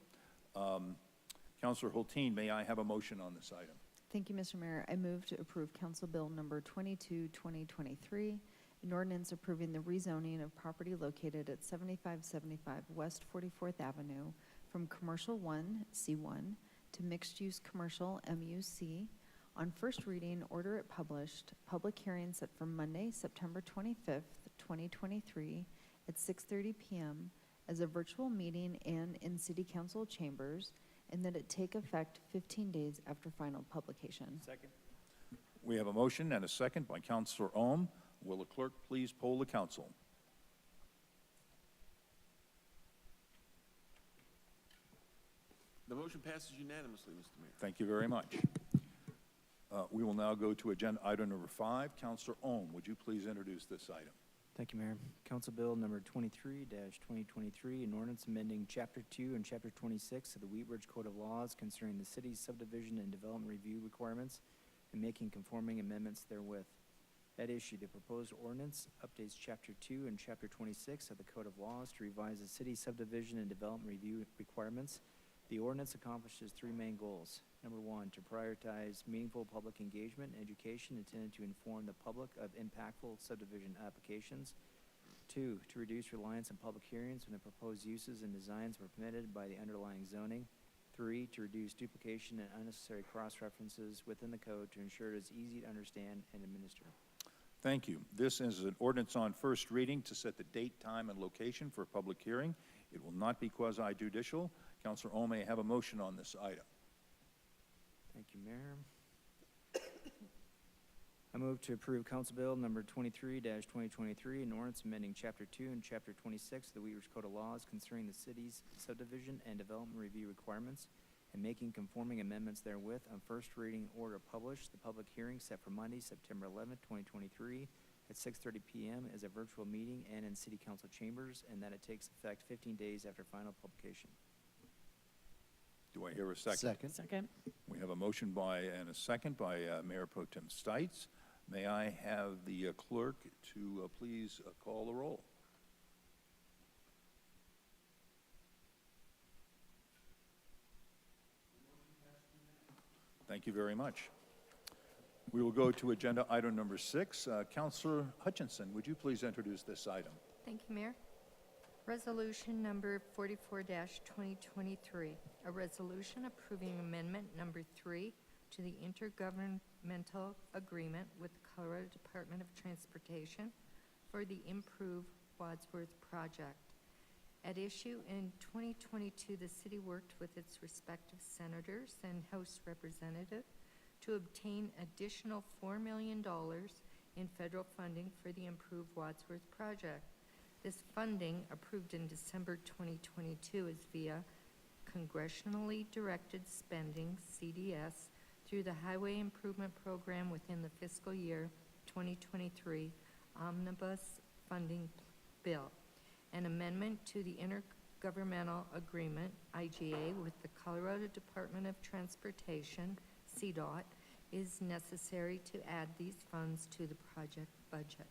Councilor Hulteen, may I have a motion on this item? Thank you, Mr. Mayor. I move to approve Council Bill number 22-2023, an ordinance approving the rezoning of property located at 7575 West 44th Avenue from Commercial 1, C1, to Mixed-Use Commercial, MUC. On first reading, order it published, public hearing set for Monday, September 25th, 2023, at 6:30 PM as a virtual meeting and in City Council chambers, and that it take effect 15 days after final publication. Second. We have a motion and a second by Counselor Ohm. Will the clerk please poll the council? The motion passes unanimously, Mr. Mayor. Thank you very much. We will now go to agenda item number 5. Counselor Ohm, would you please introduce this item? Thank you, Mayor. Council Bill number 23-2023, an ordinance amending Chapter 2 and Chapter 26 of the Wheat Ridge Code of Laws concerning the city's subdivision and development review requirements and making conforming amendments therewith. At issue, the proposed ordinance updates Chapter 2 and Chapter 26 of the Code of Laws to revise the city's subdivision and development review requirements. The ordinance accomplishes 3 main goals. Number 1, to prioritize meaningful public engagement and education intended to inform the public of impactful subdivision applications. 2, to reduce reliance on public hearings when the proposed uses and designs were permitted by the underlying zoning. 3, to reduce duplication and unnecessary cross-references within the code to ensure it is easy to understand and administer. Thank you. This is an ordinance on first reading to set the date, time, and location for a public hearing. It will not be quasi-judicial. Counselor Ohm may have a motion on this item. Thank you, Mayor. I move to approve Council Bill number 23-2023, an ordinance amending Chapter 2 and Chapter 26 of the Wheat Ridge Code of Laws concerning the city's subdivision and development review requirements and making conforming amendments therewith on first reading order published. The public hearing set for Monday, September 11th, 2023 at 6:30 PM as a virtual meeting and in City Council chambers, and that it takes effect 15 days after final publication. Do I hear a second? Second. We have a motion and a second by Mayor Pro Tem Stites. May I have the clerk to please call the roll? Thank you very much. We will go to agenda item number 6. Councillor Hutchinson, would you please introduce this item? Thank you, Mayor. Resolution number 44-2023, a resolution approving amendment number 3 to the intergovernmental agreement with the Colorado Department of Transportation for the Improve Wadsworth project. At issue in 2022, the city worked with its respective senators and House representatives to obtain additional $4 million in federal funding for the Improve Wadsworth project. This funding, approved in December 2022, is via congressionally directed spending, CDS, through the Highway Improvement Program within the fiscal year 2023 Omnibus Funding Bill. An amendment to the Intergovernmental Agreement, IGA, with the Colorado Department of Transportation, CDOT, is necessary to add these funds to the project budget.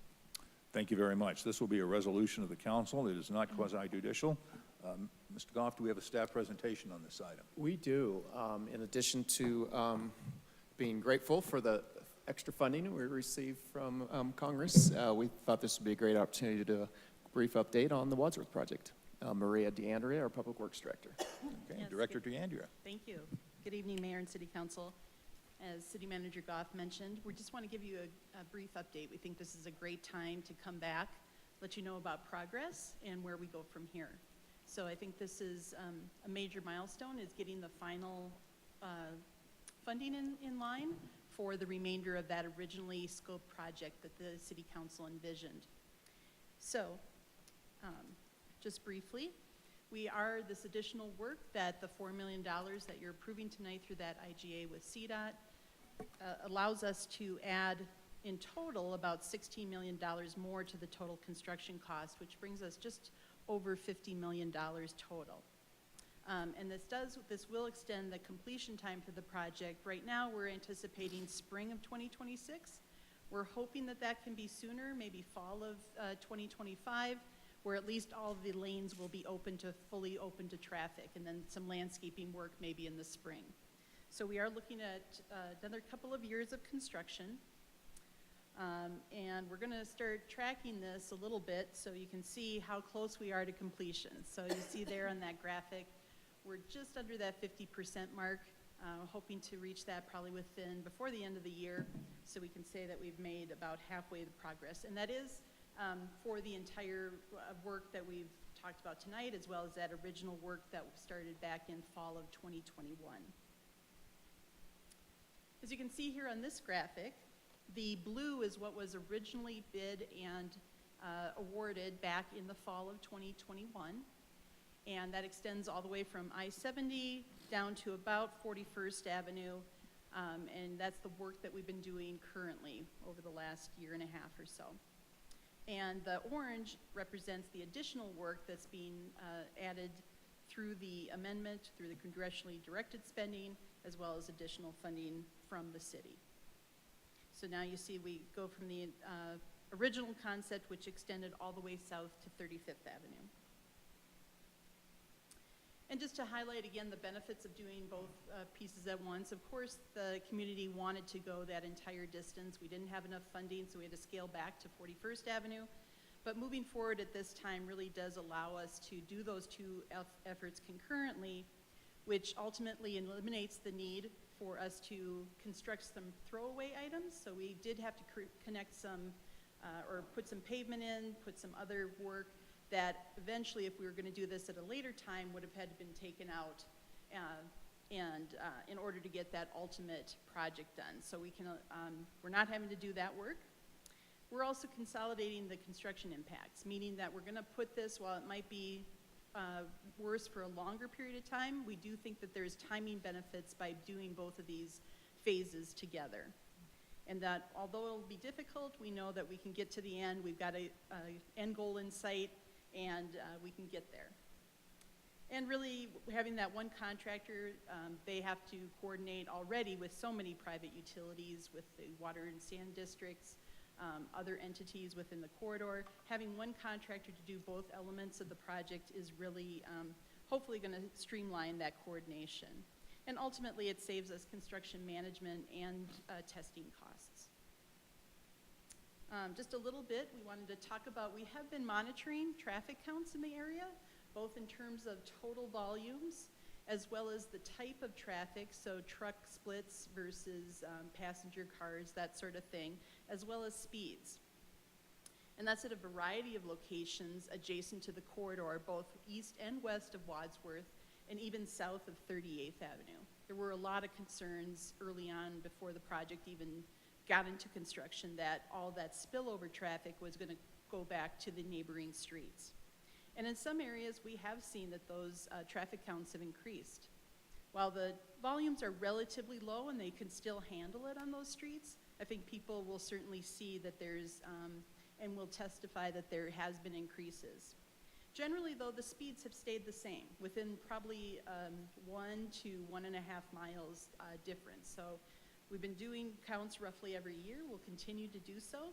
Thank you very much. This will be a resolution of the council. It is not quasi-judicial. Mr. Goff, do we have a staff presentation on this item? We do. In addition to being grateful for the extra funding we received from Congress, we thought this would be a great opportunity to do a brief update on the Wadsworth project. Maria DeAndrea, our Public Works Director. Okay, Yes, Director DeAndrea. Thank you. Good evening, Mayor and City Council. As City Manager Goff mentioned, we just want to give you a brief update. We think this is a great time to come back, let you know about progress and where we go from here. So I think this is a major milestone, is getting the final funding in line for the remainder of that originally scoped project that the City Council envisioned. So, just briefly, this additional work that the $4 million that you're approving tonight through that IGA with CDOT allows us to add in total about $16 million more to the total construction cost, which brings us just over $50 million total. And this will extend the completion time for the project. Right now, we're anticipating spring of 2026. We're hoping that that can be sooner, maybe fall of 2025, where at least all of the lanes will be fully open to traffic, and then some landscaping work maybe in the spring. So we are looking at another couple of years of construction. And we're going to start tracking this a little bit so you can see how close we are to completion. So you see there on that graphic, we're just under that 50% mark, hoping to reach that probably before the end of the year, so we can say that we've made about halfway the progress. And that is for the entire work that we've talked about tonight, as well as that original work that started back in fall of 2021. As you can see here on this graphic, the blue is what was originally bid and awarded back in the fall of 2021. And that extends all the way from I-70 down to about 41st Avenue. And that's the work that we've been doing currently over the last year and a half or so. And the orange represents the additional work that's being added through the amendment, through the congressionally directed spending, as well as additional funding from the city. So now you see we go from the original concept, which extended all the way south to 35th Avenue. And just to highlight again the benefits of doing both pieces at once, of course the community wanted to go that entire distance. We didn't have enough funding, so we had to scale back to 41st Avenue. But moving forward at this time really does allow us to do those two efforts concurrently, which ultimately eliminates the need for us to construct some throwaway items. So we did have to connect some, or put some pavement in, put some other work that eventually, if we were going to do this at a later time, would have had been taken out in order to get that ultimate project done. So we can, we're not having to do that work. We're also consolidating the construction impacts, meaning that we're going to put this, while it might be worse for a longer period of time, we do think that there's timing benefits by doing both of these phases together. And that although it'll be difficult, we know that we can get to the end. We've got a end goal in sight, and we can get there. And really, having that one contractor, they have to coordinate already with so many private utilities, with the water and sand districts, other entities within the corridor. Having one contractor to do both elements of the project is really hopefully going to streamline that coordination. And ultimately, it saves us construction management and testing costs. Just a little bit, we wanted to talk about, we have been monitoring traffic counts in the area, both in terms of total volumes, as well as the type of traffic, so truck splits versus passenger cars, that sort of thing, as well as speeds. And that's at a variety of locations adjacent to the corridor, both east and west of Wadsworth, and even south of 38th Avenue. There were a lot of concerns early on before the project even got into construction that all that spillover traffic was going to go back to the neighboring streets. And in some areas, we have seen that those traffic counts have increased. While the volumes are relatively low and they can still handle it on those streets, I think people will certainly see that there's, and will testify that there has been increases. Generally, though, the speeds have stayed the same, within probably 1 to 1.5 miles difference. So we've been doing counts roughly every year. We'll continue to do so.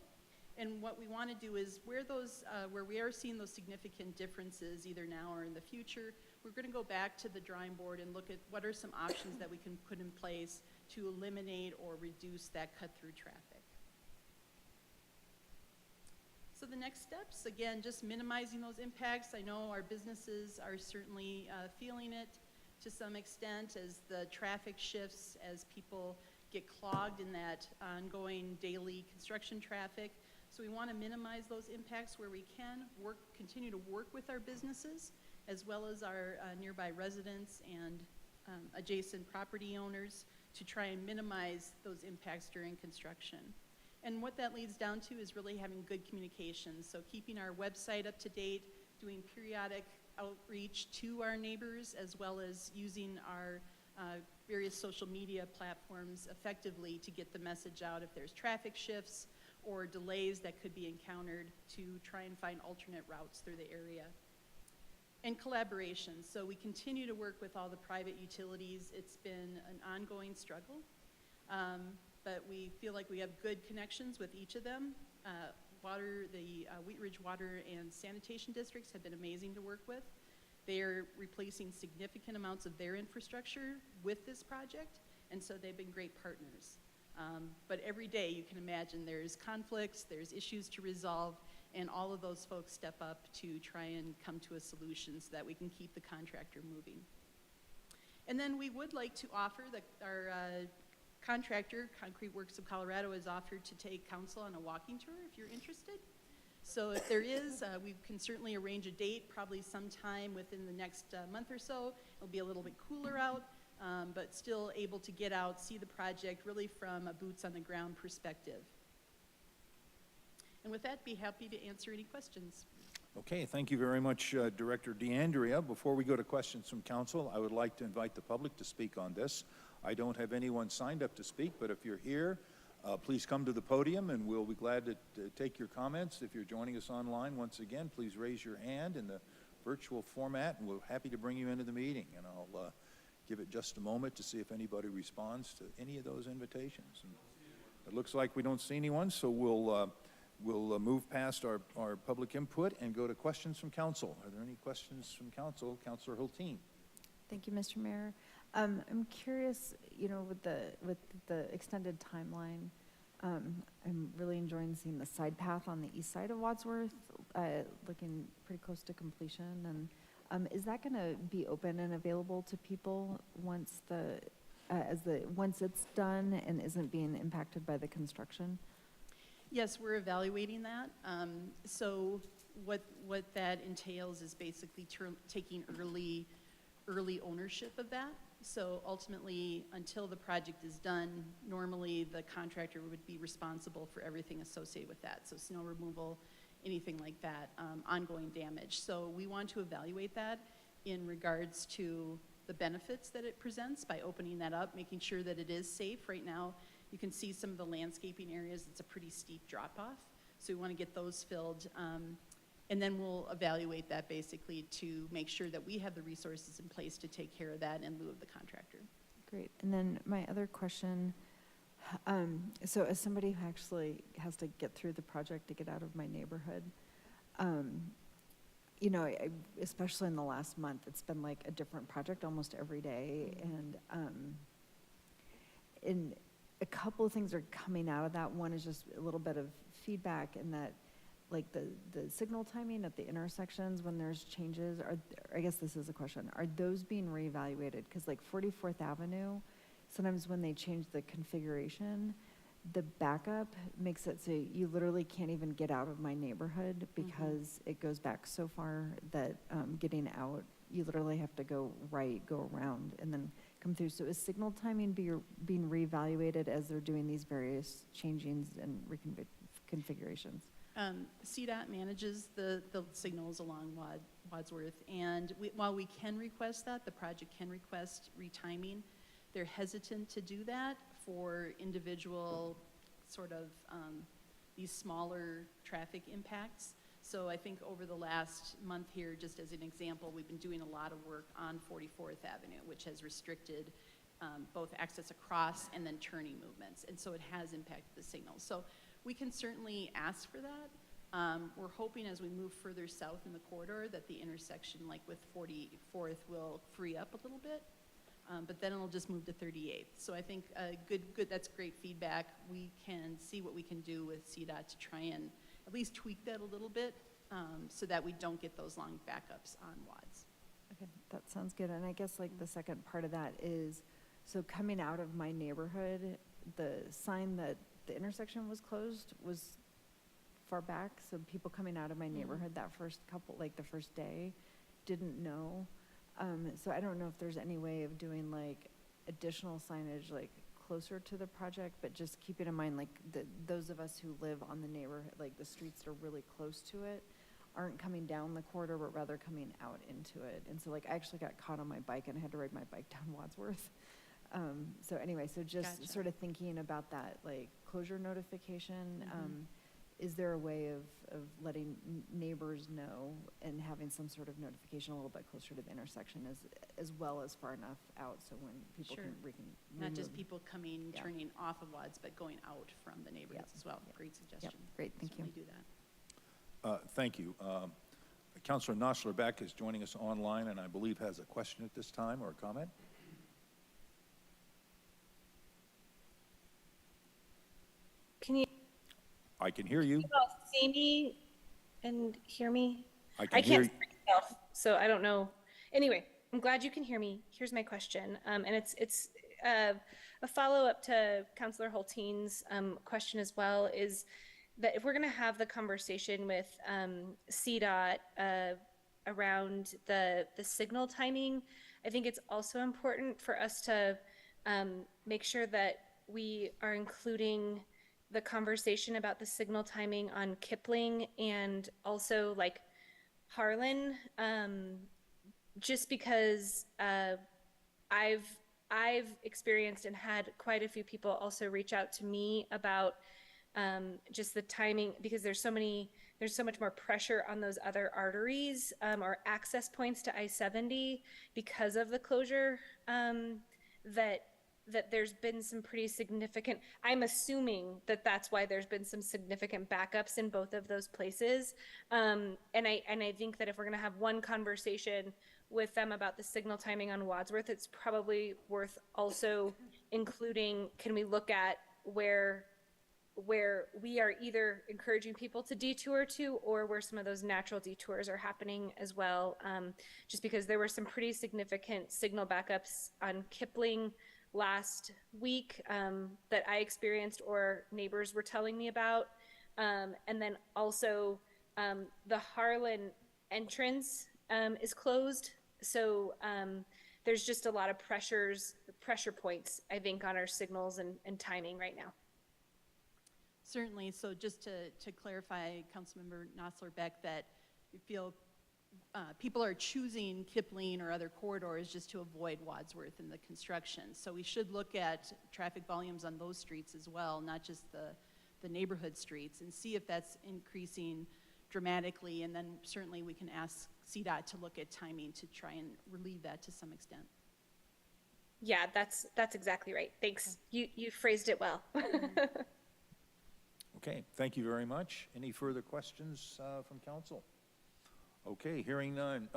And what we want to do is where we are seeing those significant differences, either now or in the future, we're going to go back to the drawing board and look at what are some options that we can put in place to eliminate or reduce that cut-through traffic. So the next steps, again, just minimizing those impacts. I know our businesses are certainly feeling it to some extent as the traffic shifts, as people get clogged in that ongoing daily construction traffic. So we want to minimize those impacts where we can, continue to work with our businesses, as well as our nearby residents and adjacent property owners to try and minimize those impacts during construction. And what that leads down to is really having good communication. So keeping our website up to date, doing periodic outreach to our neighbors, as well as using our various social media platforms effectively to get the message out if there's traffic shifts or delays that could be encountered, to try and find alternate routes through the area. And collaboration. So we continue to work with all the private utilities. It's been an ongoing struggle, but we feel like we have good connections with each of them. The Wheat Ridge Water and Sanitation Districts have been amazing to work with. They are replacing significant amounts of their infrastructure with this project, and so they've been great partners. But every day, you can imagine, there's conflicts, there's issues to resolve, and all of those folks step up to try and come to a solution so that we can keep the contractor moving. And then we would like to offer our contractor, Concrete Works of Colorado, has offered to take council on a walking tour if you're interested. So if there is, we can certainly arrange a date, probably sometime within the next month or so. It'll be a little bit cooler out, but still able to get out, see the project really from a boots-on-the-ground perspective. And with that, be happy to answer any questions. Okay, thank you very much, Director DeAndrea. Before we go to questions from council, I would like to invite the public to speak on this. I don't have anyone signed up to speak, but if you're here, please come to the podium and we'll be glad to take your comments. If you're joining us online, once again, please raise your hand in the virtual format and we're happy to bring you into the meeting. And I'll give it just a moment to see if anybody responds to any of those invitations. And it looks like we don't see anyone, so we'll move past our public input and go to questions from council. Are there any questions from council? Councilor Hulteen. Thank you, Mr. Mayor. I'm curious, you know, with the extended timeline, I'm really enjoying seeing the side path on the east side of Wadsworth, looking pretty close to completion. And is that going to be open and available to people once once it's done and isn't being impacted by the construction? Yes, we're evaluating that. So what that entails is basically taking early ownership of that. So ultimately, until the project is done, normally the contractor would be responsible for everything associated with that. So snow removal, anything like that, ongoing damage. So we want to evaluate that in regards to the benefits that it presents by opening that up, making sure that it is safe. Right now, you can see some of the landscaping areas. It's a pretty steep drop-off. So we want to get those filled. And then we'll evaluate that basically to make sure that we have the resources in place to take care of that in lieu of the contractor. Great. And then my other question, so as somebody who actually has to get through the project to get out of my neighborhood, you know, especially in the last month, it's been like a different project almost every day. And a couple of things are coming out of that. One is just a little bit of feedback in that, like the signal timing at the intersections when there's changes, I guess this is a question, are those being reevaluated? Because like 44th Avenue, sometimes when they change the configuration, the backup makes it so you literally can't even get out of my neighborhood because it goes back so far that getting out, you literally have to go right, go around, and then come through. So is signal timing being reevaluated as they're doing these various changings and reconfigurations? CDOT manages the signals along Wadsworth, and while we can request that, the project can request retiming, they're hesitant to do that for individual sort of these smaller traffic impacts. So I think over the last month here, just as an example, we've been doing a lot of work on 44th Avenue, which has restricted both access across and then turning movements, and so it has impacted the signals. So we can certainly ask for that. We're hoping as we move further south in the corridor that the intersection, like with 44th, will free up a little bit, but then it'll just move to 38th. So I think good. That's great feedback. We can see what we can do with CDOT to try and at least tweak that a little bit so that we don't get those long backups on WADS. Okay, that sounds good. And I guess like the second part of that is, so coming out of my neighborhood, the sign that the intersection was closed was far back, so people coming out of my neighborhood that first couple, like the first day, didn't know. So I don't know if there's any way of doing like additional signage like closer to the project, but just keeping in mind like those of us who live on the neighborhood, like the streets that are really close to it, aren't coming down the corridor, but rather coming out into it. And so like I actually got caught on my bike and I had to ride my bike down Wadsworth. So anyway, so just Gotcha. sort of thinking about that, like closure notification, is there a way of letting neighbors know and having some sort of notification a little bit closer to the intersection as well as far enough out so when people Sure. can Not just remove- people coming, Yeah. turning off of WADS, but going out from the neighborhoods as well. Great suggestion. Great, thank you. Certainly do that. Thank you. Councilor Nosler Beck is joining us online and I believe has a question at this time or a comment. Can you I can hear you. all see me and hear me? I can I hear can't you. see myself, so I don't know. Anyway, I'm glad you can hear me. Here's my question, and it's a follow-up to Councilor Hulteen's question as well. Is that if we're going to have the conversation with CDOT around the signal timing, I think it's also important for us to make sure that we are including the conversation about the signal timing on Kipling and also like Harlan, just because I've experienced and had quite a few people also reach out to me about just the timing, because there's so much more pressure on those other arteries or access points to I-70 because of the closure, that there's been some pretty significant, I'm assuming that that's why there's been some significant backups in both of those places. And I think that if we're going to have one conversation with them about the signal timing on Wadsworth, it's probably worth also including, can we look at where we are either encouraging people to detour to, or where some of those natural detours are happening as well, just because there were some pretty significant signal backups on Kipling last week that I experienced or neighbors were telling me about. And then also the Harlan entrance is closed. So there's just a lot of pressure points, I think, on our signals and timing right now. Certainly. So just to clarify, Councilmember Nosler-Beck, that you feel people are choosing Kipling or other corridors just to avoid Wadsworth and the construction. So we should look at traffic volumes on those streets as well, not just the neighborhood streets, and see if that's increasing dramatically. And then certainly we can ask CDOT to look at timing to try and relieve that to some extent. Yeah, that's exactly right. Thanks. You phrased it well. Okay, thank you very much. Any further questions from council? Okay, hearing none.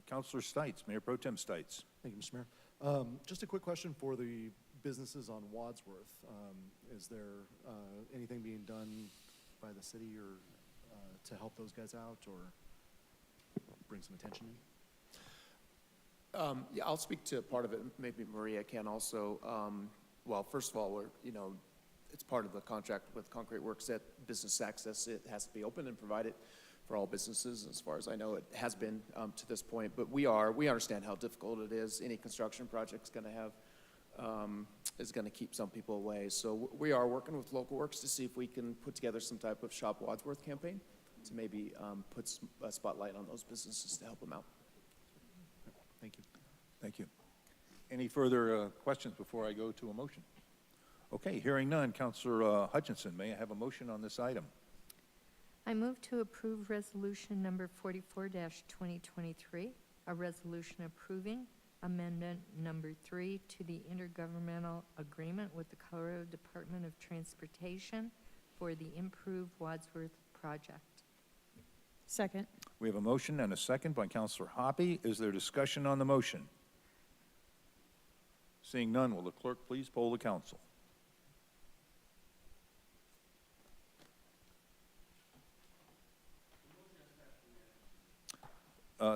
Councilor Stites, Mayor Pro Tem Stites. Thank you, Mr. Mayor. Just a quick question for the businesses on Wadsworth. Is there anything being done by the city or to help those guys out or bring some attention in? Yeah, I'll speak to part of it. Maybe Maria can also. Well, first of all, it's part of the contract with Concrete Works that business access, it has to be open and provided for all businesses. As far as I know, it has been to this point. But we understand how difficult it is. Any construction project's going to have is going to keep some people away. So we are working with Local Works to see if we can put together some type of Shop Wadsworth campaign to maybe put a spotlight on those businesses to help them out. Thank you. Thank you. Any further questions before I go to a motion? Okay, hearing none. Councilor Hutchinson, may I have a motion on this item? I move to approve resolution number 44-2023, a resolution approving amendment number 3 to the intergovernmental agreement with the Colorado Department of Transportation for the Improved Wadsworth project. Second. We have a motion and a second by Councilor Hoppe. Is there discussion on the motion? Seeing none, will the clerk please poll the council?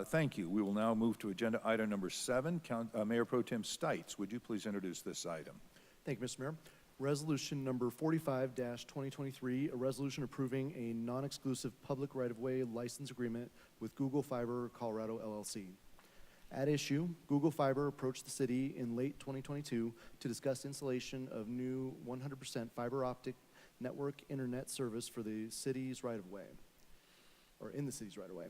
Thank you. We will now move to agenda item number 7. Mayor Pro Tem Stites, would you please introduce this item? Thank you, Mr. Mayor. Resolution number 45-2023, a resolution approving a non-exclusive public right-of-way license agreement with Google Fiber Colorado LLC. At issue, Google Fiber approached the city in late 2022 to discuss installation of new 100% fiber optic network internet service for the city's right-of-way, or in the city's right-of-way.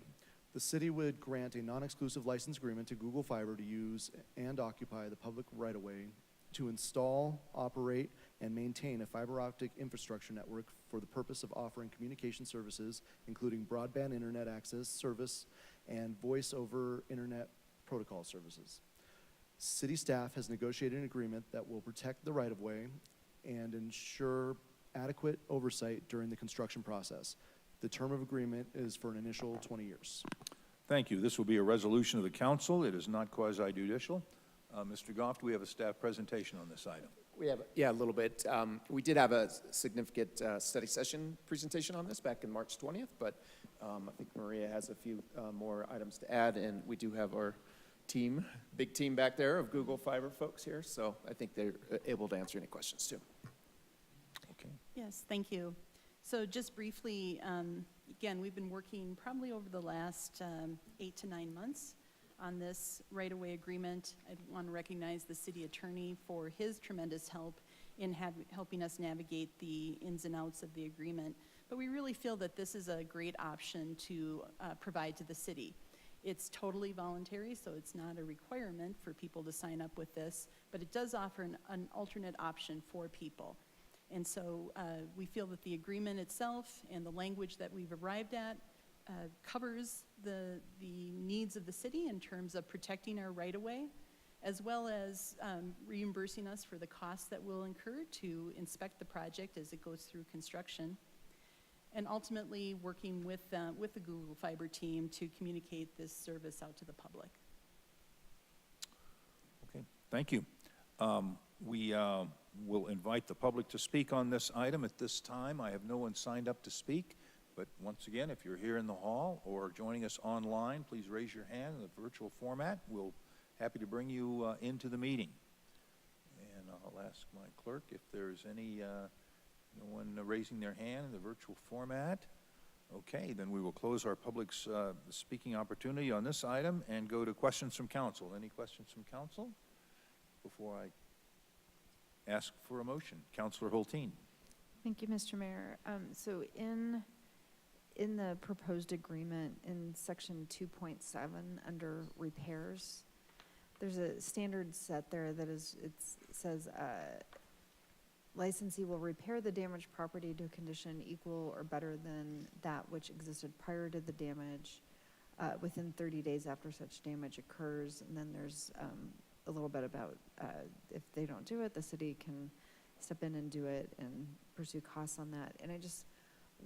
The city would grant a non-exclusive license agreement to Google Fiber to use and occupy the public right-of-way to install, operate, and maintain a fiber optic infrastructure network for the purpose of offering communication services, including broadband internet access service and voice over internet protocol services. City staff has negotiated an agreement that will protect the right-of-way and ensure adequate oversight during the construction process. The term of agreement is for an initial 20 years. Thank you. This will be a resolution of the council. It is not quasi-judicial. Mr. Goff, do we have a staff presentation on this item? We have, yeah, a little bit. We did have a significant study session presentation on this back in March 20th, but I think Maria has a few more items to add, and we do have our team, big team back there of Google Fiber folks here, so I think they're able to answer any questions too. Okay. Yes, thank you. So just briefly, again, we've been working probably over the last 8 to 9 months on this right-of-way agreement. I want to recognize the city attorney for his tremendous help in helping us navigate the ins and outs of the agreement. But we really feel that this is a great option to provide to the city. It's totally voluntary, so it's not a requirement for people to sign up with this, but it does offer an alternate option for people. And so we feel that the agreement itself and the language that we've arrived at covers the needs of the city in terms of protecting our right-of-way, as well as reimbursing us for the costs that we'll incur to inspect the project as it goes through construction, and ultimately working with the Google Fiber team to communicate this service out to the public. Okay, thank you. We will invite the public to speak on this item at this time. I have no one signed up to speak, but once again, if you're here in the hall or joining us online, please raise your hand in the virtual format. We'll happy to bring you into the meeting. And I'll ask my clerk if there's no one raising their hand in the virtual format. Okay, then we will close our public's speaking opportunity on this item and go to questions from council. Any questions from council before I ask for a motion? Councilor Hulteen. Thank you, Mr. Mayor. So in the proposed agreement in section 2.7 under repairs, there's a standard set there that says licensee will repair the damaged property to a condition equal or better than that which existed prior to the damage within 30 days after such damage occurs. And then there's a little bit about if they don't do it, the city can step in and do it and pursue costs on that. And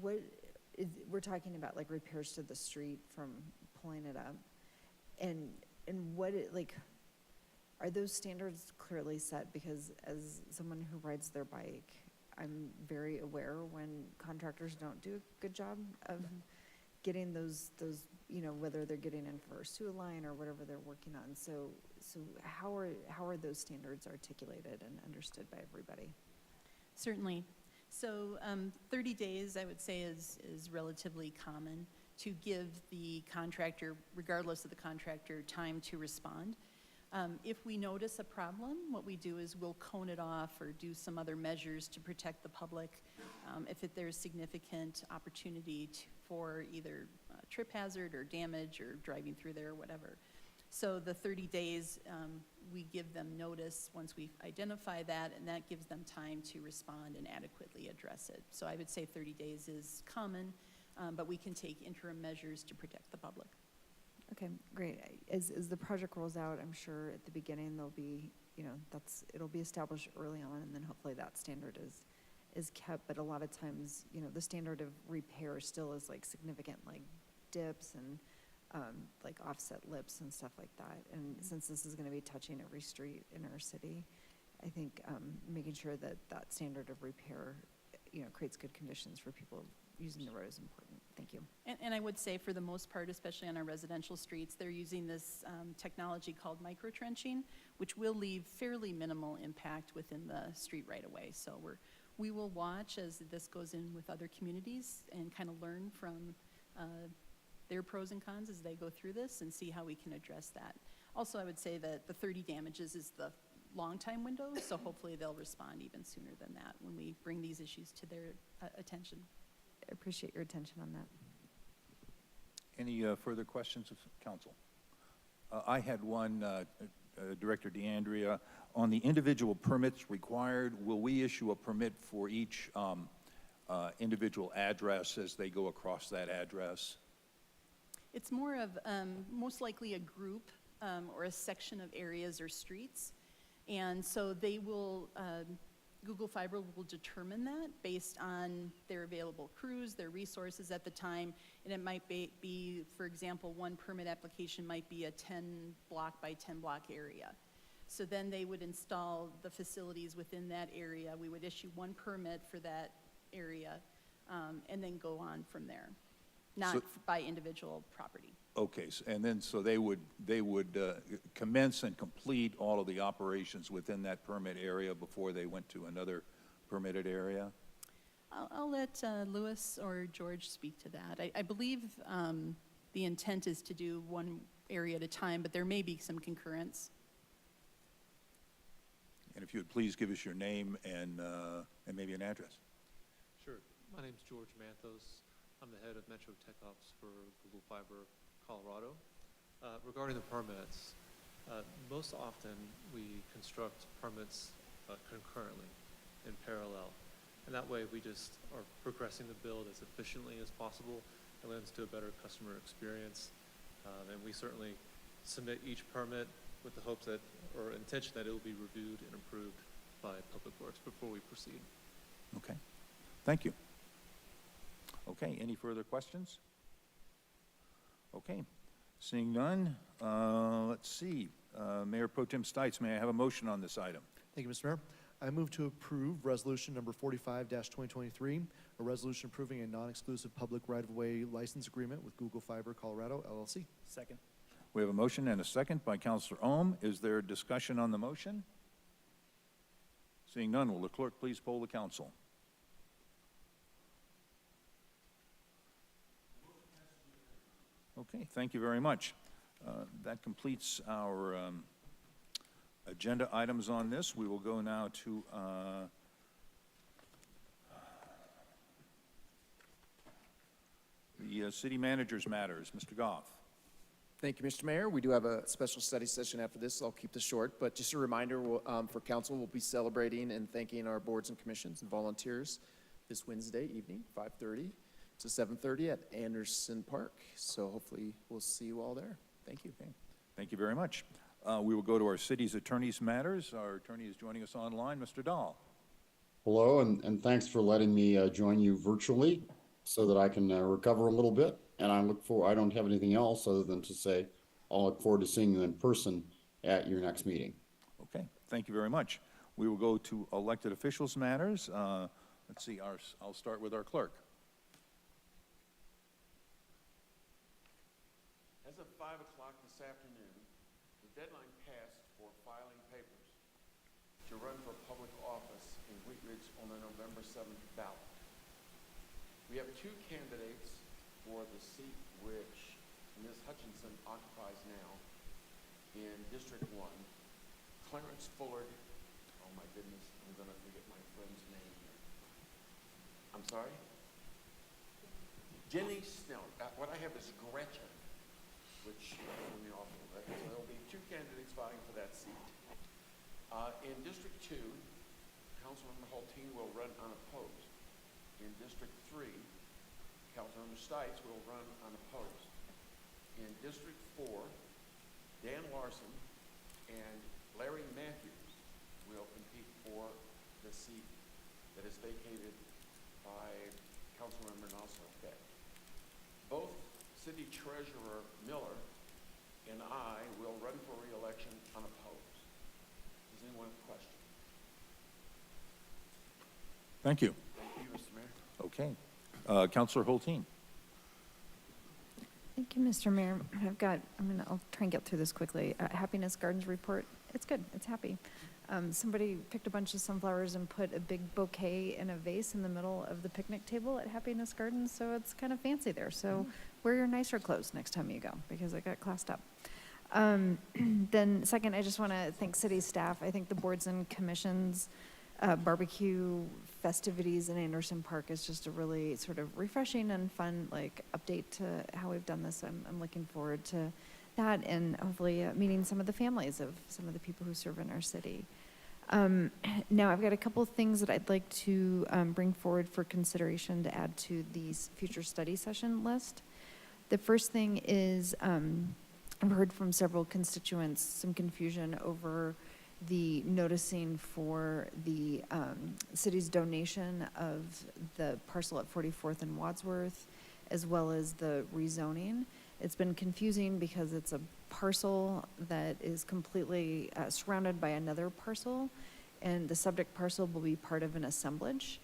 we're talking about like repairs to the street from pulling it up, and are those standards clearly set? Because as someone who rides their bike, I'm very aware when contractors don't do a good job of getting those, whether they're getting in for a sewer line or whatever they're working on. So how are those standards articulated and understood by everybody? Certainly. So 30 days, I would say, is relatively common to give the contractor, regardless of the contractor, time to respond. If we notice a problem, what we do is we'll cone it off or do some other measures to protect the public if there's significant opportunity for either trip hazard or damage or driving through there or whatever. So the 30 days, we give them notice once we identify that, and that gives them time to respond and adequately address it. So I would say 30 days is common, but we can take interim measures to protect the public. Okay, great. As the project rolls out, I'm sure at the beginning there'll be, it'll be established early on, and then hopefully that standard is kept. But a lot of times, the standard of repair still is like significant, like dips and like offset lips and stuff like that. And since this is going to be touching every street in our city, I think making sure that that standard of repair, creates good conditions for people using the road is important. Thank you. And I would say for the most part, especially on our residential streets, they're using this technology called microtrenching, which will leave fairly minimal impact within the street right away. So we will watch as this goes in with other communities and kind of learn from their pros and cons as they go through this and see how we can address that. Also, I would say that the 30 damages is the long time window, so hopefully they'll respond even sooner than that when we bring these issues to their attention. I appreciate your attention on that. Any further questions of council? I had one, Director DeAndrea. On the individual permits required, will we issue a permit for each individual address as they go across that address? It's more of most likely a group or a section of areas or streets. And so they will, Google Fiber will determine that based on their available crews, their resources at the time. And it might be, for example, one permit application might be a 10 block by 10 block area. So then they would install the facilities within that area. We would issue one permit for that area and then go on from there, not by individual property. Okay, and then so they would commence and complete all of the operations within that permit area before they went to another permitted area? I'll let Louis or George speak to that. I believe the intent is to do one area at a time, but there may be some concurrence. And if you would please give us your name and maybe an address. Sure. My name's George Manthos. I'm the head of Metro Tech Ops for Google Fiber Colorado. Regarding the permits, most often we construct permits concurrently in parallel. And that way we just are progressing the build as efficiently as possible. It lends to a better customer experience. And we certainly submit each permit with the hopes that, or intention that it will be reviewed and approved by Public Works before we proceed. Okay. Thank you. Okay, any further questions? Okay, seeing none, let's see. Mayor Pro Tem Stites, may I have a motion on this item? Thank you, Mr. Mayor. I move to approve resolution number 45-2023, a resolution approving a non-exclusive public right-of-way license agreement with Google Fiber Colorado LLC. Second. We have a motion and a second by Councilor Ohm. Is there discussion on the motion? Seeing none, will the clerk please poll the council? Okay, thank you very much. That completes our agenda items on this. We will go now to the city manager's matters. Mr. Goff. Thank you, Mr. Mayor. We do have a special study session after this, so I'll keep this short. But just a reminder, for council, we'll be celebrating and thanking our boards and commissions and volunteers this Wednesday evening, 5:30 to 7:30 at Anderson Park. So hopefully we'll see you all there. Thank you. Okay. Thank you very much. We will go to our city's attorney's matters. Our attorney is joining us online, Mr. Dahl. Hello, and thanks for letting me join you virtually so that I can recover a little bit. And I don't have anything else other than to say I'll look forward to seeing you in person at your next meeting. Okay, thank you very much. We will go to elected officials matters. Let's see, I'll start with our clerk. As of 5 o'clock this afternoon, the deadline passed for filing papers to run for public office in Wheat Ridge on the November 7th ballot. We have two candidates for the seat which Ms. Hutchinson occupies now in District 1. Clarence Fullard, oh my goodness, I'm gonna forget my friend's name here. I'm sorry? Jenny Snell. What I have is Gretchen, which threw me off a little bit. So there'll be two candidates vying for that seat. In District 2, Councilmember Hulteen will run unopposed. In District 3, Councilmember Stites will run unopposed. In District 4, Dan Larson and Larry Matthews will compete for the seat that is vacated by Councilmember Nassar Beck. Both City Treasurer Miller and I will run for re-election unopposed. Does anyone have a question? Thank you. Thank you, Mr. Mayor. Okay. Councilor Hulteen. Thank you, Mr. Mayor. I'll try and get through this quickly. Happiness Gardens report, it's good, it's happy. Somebody picked a bunch of sunflowers and put a big bouquet in a vase in the middle of the picnic table at Happiness Gardens, so it's kind of fancy there. So wear your nicer clothes next time you go, because it got classed up. Then second, I just want to thank city staff. I think the boards and commissions barbecue festivities in Anderson Park is just a really sort of refreshing and fun update to how we've done this. I'm looking forward to that, and hopefully meeting some of the families of some of the people who serve in our city. Now I've got a couple things that I'd like to bring forward for consideration to add to the future study session list. The first thing is I've heard from several constituents some confusion over the noticing for the city's donation of the parcel at 44th and Wadsworth, as well as the rezoning. It's been confusing because it's a parcel that is completely surrounded by another parcel, and the subject parcel will be part of an assemblage.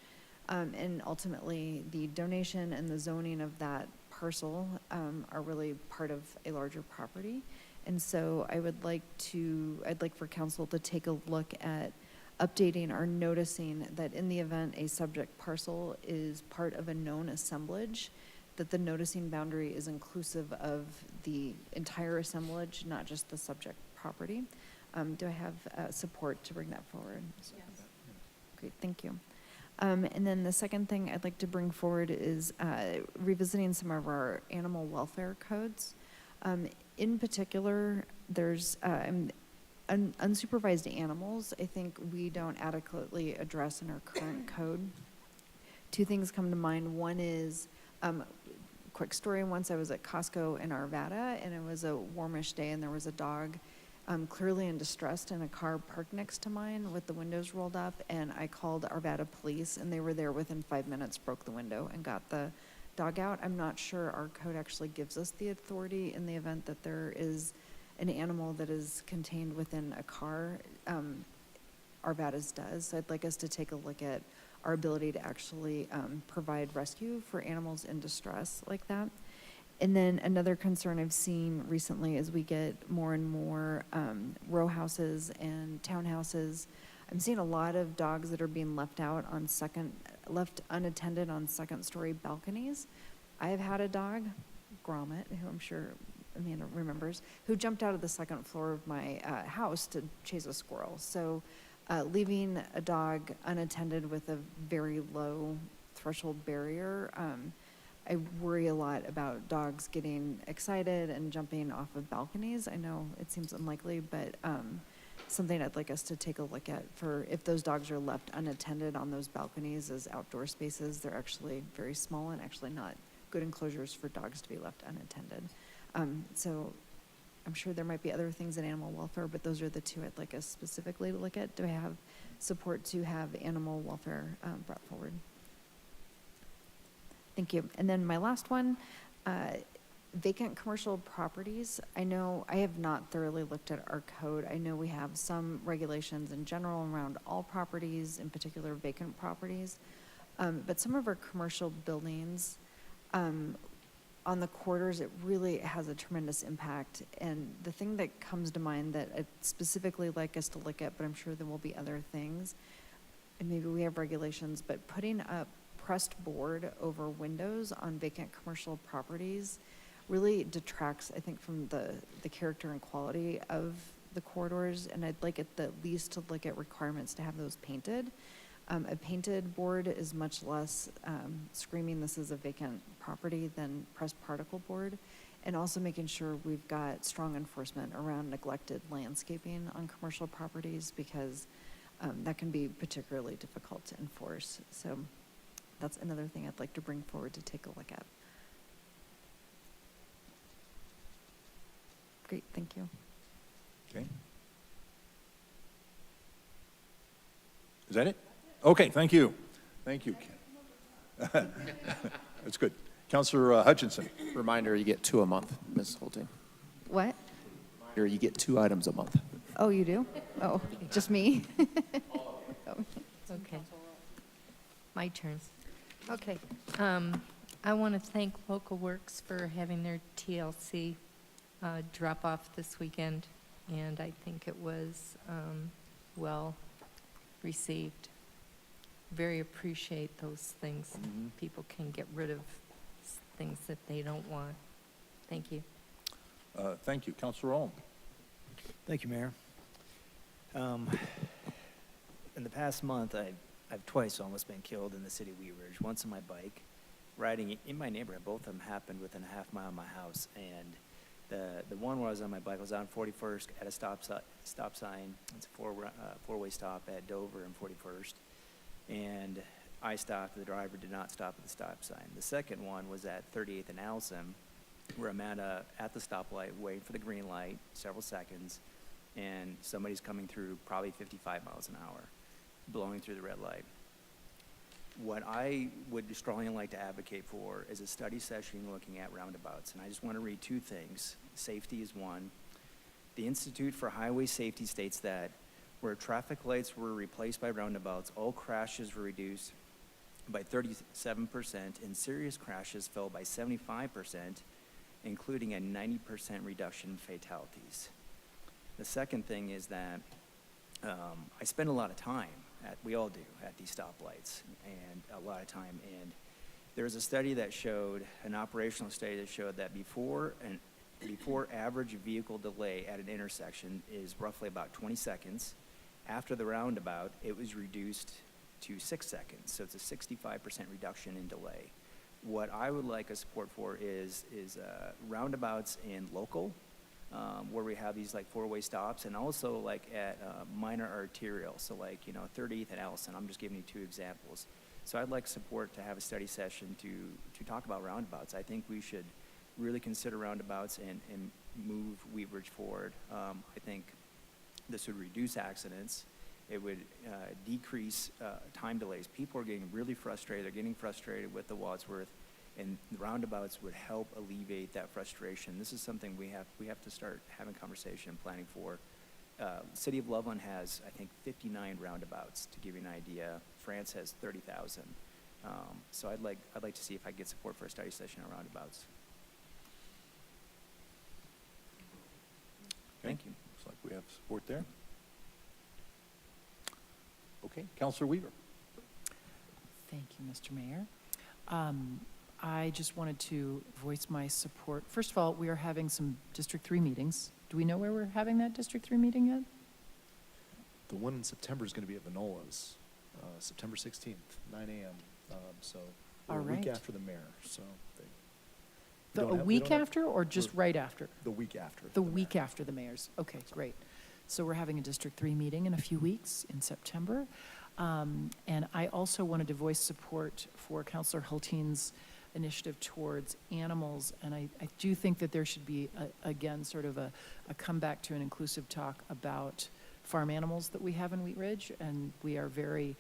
And ultimately, the donation and the zoning of that parcel are really part of a larger property. And so I'd like for council to take a look at updating or noticing that in the event a subject parcel is part of a known assemblage, that the noticing boundary is inclusive of the entire assemblage, not just the subject property. Do I have support to bring that forward? Yes. Great, thank you. And then the second thing I'd like to bring forward is revisiting some of our animal welfare codes. In particular, there's unsupervised animals. I think we don't adequately address in our current code. Two things come to mind. One is, quick story, once I was at Costco in Arvada, and it was a warmish day, and there was a dog clearly in distress in a car parked next to mine with the windows rolled up, and I called Arvada police, and they were there within 5 minutes, broke the window, and got the dog out. I'm not sure our code actually gives us the authority in the event that there is an animal that is contained within a car. Arvada's does. So I'd like us to take a look at our ability to actually provide rescue for animals in distress like that. And then another concern I've seen recently is we get more and more row houses and townhouses. I'm seeing a lot of dogs that are being left unattended on second-story balconies. I have had a dog, Gromit, who I'm sure Amanda remembers, who jumped out of the second floor of my house to chase a squirrel. So leaving a dog unattended with a very low threshold barrier, I worry a lot about dogs getting excited and jumping off of balconies. I know it seems unlikely, but something I'd like us to take a look at for if those dogs are left unattended on those balconies as outdoor spaces. They're actually very small and actually not good enclosures for dogs to be left unattended. So I'm sure there might be other things in animal welfare, but those are the two I'd like us specifically to look at. Do I have support to have animal welfare brought forward? Thank you. And then my last one, vacant commercial properties. I know I have not thoroughly looked at our code. I know we have some regulations in general around all properties, in particular vacant properties. But some of our commercial buildings, on the corridors, it really has a tremendous impact. And the thing that comes to mind that I'd specifically like us to look at, but I'm sure there will be other things, and maybe we have regulations, but putting up pressed board over windows on vacant commercial properties really detracts, I think, from the character and quality of the corridors. And I'd like at the least to look at requirements to have those painted. A painted board is much less screaming this is a vacant property than pressed particle board. And also making sure we've got strong enforcement around neglected landscaping on commercial properties, because that can be particularly difficult to enforce. So that's another thing I'd like to bring forward to take a look at. Great, thank you. Okay. Is that it? Okay, thank you. Thank you. That's good. Counselor Hutchinson. Reminder, you get 2 a month, Ms. Holting. What? Reminder, you get 2 items a month. Oh, you do? Oh, just me? Okay. My turn. Okay. I want to thank Local Works for having their TLC drop off this weekend, and I think it was well received. Very appreciate those things. People can get rid of things that they don't want. Thank you. Thank you. Counselor Ohm. Thank you, Mayor. In the past month, I've twice almost been killed in the city of Wheat Ridge. Once on my bike, riding in my neighborhood. Both of them happened within a half mile of my house. And the one where I was on my bike was on 41st at a stop sign. It's a four-way stop at Dover and 41st. And I stopped. The driver did not stop at the stop sign. The second one was at 38th and Allison, where I'm at the stoplight waiting for the green light, several seconds, and somebody's coming through probably 55 miles an hour, blowing through the red light. What I would strongly like to advocate for is a study session looking at roundabouts. And I just want to read 2 things. Safety is one. The Institute for Highway Safety states that where traffic lights were replaced by roundabouts, all crashes were reduced by 37%, and serious crashes fell by 75%, including a 90% reduction in fatalities. The second thing is that I spend a lot of time we all do, at these stoplights, and a lot of time. And there was a study that showed, an operational study that showed that before average vehicle delay at an intersection is roughly about 20 seconds. After the roundabout, it was reduced to 6 seconds. So it's a 65% reduction in delay. What I would like a support for is roundabouts in local, where we have these like 4-way stops, and also like at minor arterial, so like 30th and Allison. I'm just giving you 2 examples. So I'd like support to have a study session to talk about roundabouts. I think we should really consider roundabouts and move Wheat Ridge forward. I think this would reduce accidents. It would decrease time delays. People are getting really frustrated. They're getting frustrated with the Wadsworth, and the roundabouts would help alleviate that frustration. This is something we have to start having conversation and planning for. City of Loveland has, I think, 59 roundabouts, to give you an idea. France has 30,000. So I'd like to see if I can get support for a study session on roundabouts. Thank you. Looks like we have support there. Okay, Councilor Weaver. Thank you, Mr. Mayor. I just wanted to voice my support. First of all, we are having some District 3 meetings. Do we know where we're having that District 3 meeting yet? The one in September is going to be at Manola's, September 16th, 9 a.m. So All a week right. after the mayor. So A week after or just right after? the week after. The week after the mayor's. Okay, great. So we're having a District 3 meeting in a few weeks in September. And I also wanted to voice support for Councilor Hulteen's initiative towards animals. And I do think that there should be, again, sort of a comeback to an inclusive talk about farm animals that we have in Wheat Ridge. And we are very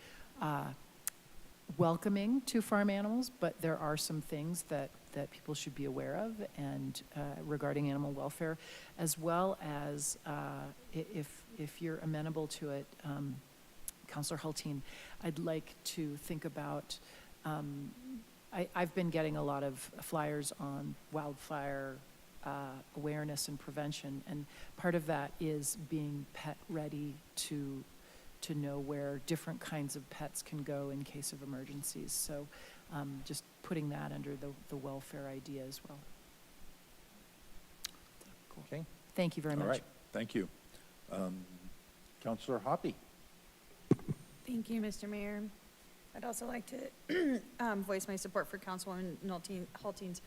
welcoming to farm animals, but there are some things that people should be aware of and regarding animal welfare, as well as if you're amenable to it, Councilor Hulteen, I'd like to think about, I've been getting a lot of flyers on wildfire awareness and prevention, and part of that is being pet ready to know where different kinds of pets can go in case of emergencies. So just putting that under the welfare idea as well. Cool. Okay. Thank you very much. All right, thank you. Councilor Hoppy. Thank you, Mr. Mayor. I'd also like to voice my support for Councilwoman Hulteen's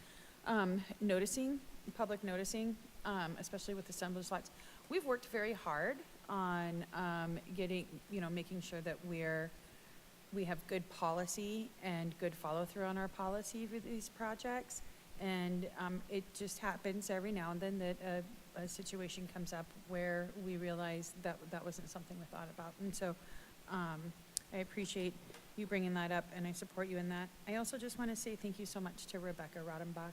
public noticing, especially with assemblage lots. We've worked very hard on making sure that we have good policy and good follow-through on our policy for these projects. And it just happens every now and then that a situation comes up where we realize that that wasn't something we thought about. And so I appreciate you bringing that up, and I support you in that. I also just want to say thank you so much to Rebecca Rodenbach.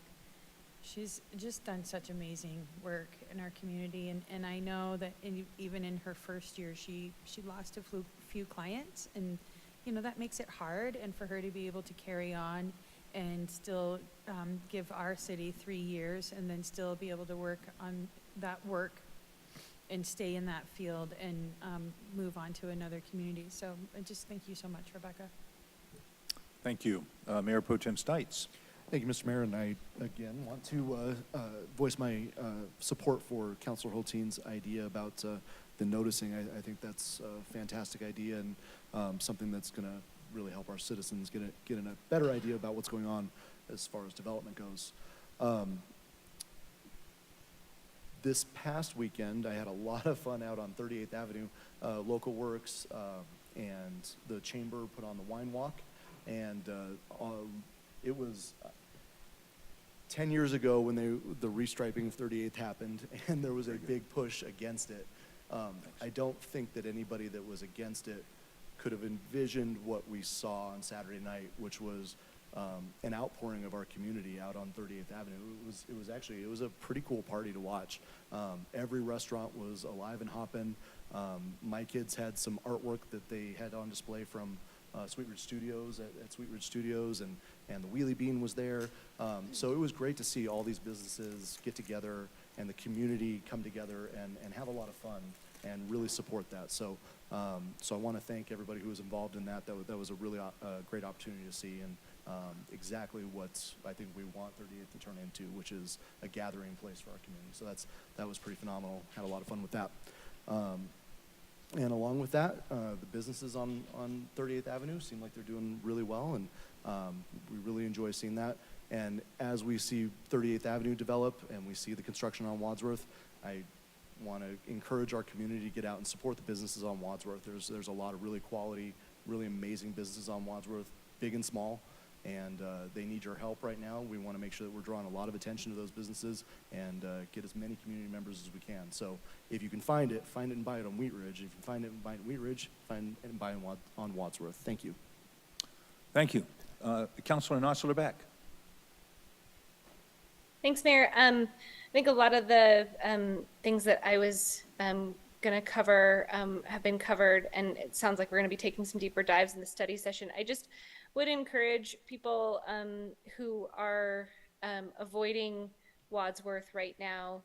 She's just done such amazing work in our community, and I know that even in her first year, she lost a few clients, and that makes it hard. And for her to be able to carry on and still give our city 3 years, and then still be able to work on that work and stay in that field and move on to another community. So I just thank you so much, Rebecca. Thank you. Mayor Pro Tem Stites. Thank you, Mr. Mayor, and I, again, want to voice my support for Councilor Hulteen's idea about the noticing. I think that's a fantastic idea and something that's going to really help our citizens get a better idea about what's going on as far as development goes. This past weekend, I had a lot of fun out on 38th Avenue. Local Works and the Chamber put on the Wine Walk, and it was 10 years ago when the restriping of 38th happened, and there was a big push against it. I don't think that anybody that was against it could have envisioned what we saw on Saturday night, which was an outpouring of our community out on 38th Avenue. It was a pretty cool party to watch. Every restaurant was alive and hopping. My kids had some artwork that they had on display from Sweet Ridge Studios at Sweet Ridge Studios, and the Wheelie Bean was there. So it was great to see all these businesses get together and the community come together and have a lot of fun and really support that. So, so I want to thank everybody who was involved in that. That was a really great opportunity to see, and exactly what I think we want 38th to turn into, which is a gathering place for our community. So that was pretty phenomenal. Had a lot of fun with that. And along with that, the businesses on 38th Avenue seem like they're doing really well, and we really enjoy seeing that. And as we see 38th Avenue develop and we see the construction on Wadsworth, I want to encourage our community to get out and support the businesses on Wadsworth. There's a lot of really quality, really amazing businesses on Wadsworth, big and small, and they need your help right now. We want to make sure that we're drawing a lot of attention to those businesses and get as many community members as we can. So if you can find it and buy it on Wheat Ridge. If you can find it and buy it in Wheat Ridge, find it and buy it on Wadsworth. Thank you. Thank you. Councilor Nosler Beck. Thanks, Mayor. I think a lot of the things that I was going to cover have been covered, and it sounds like we're going to be taking some deeper dives in the study session. I just would encourage people who are avoiding Wadsworth right now,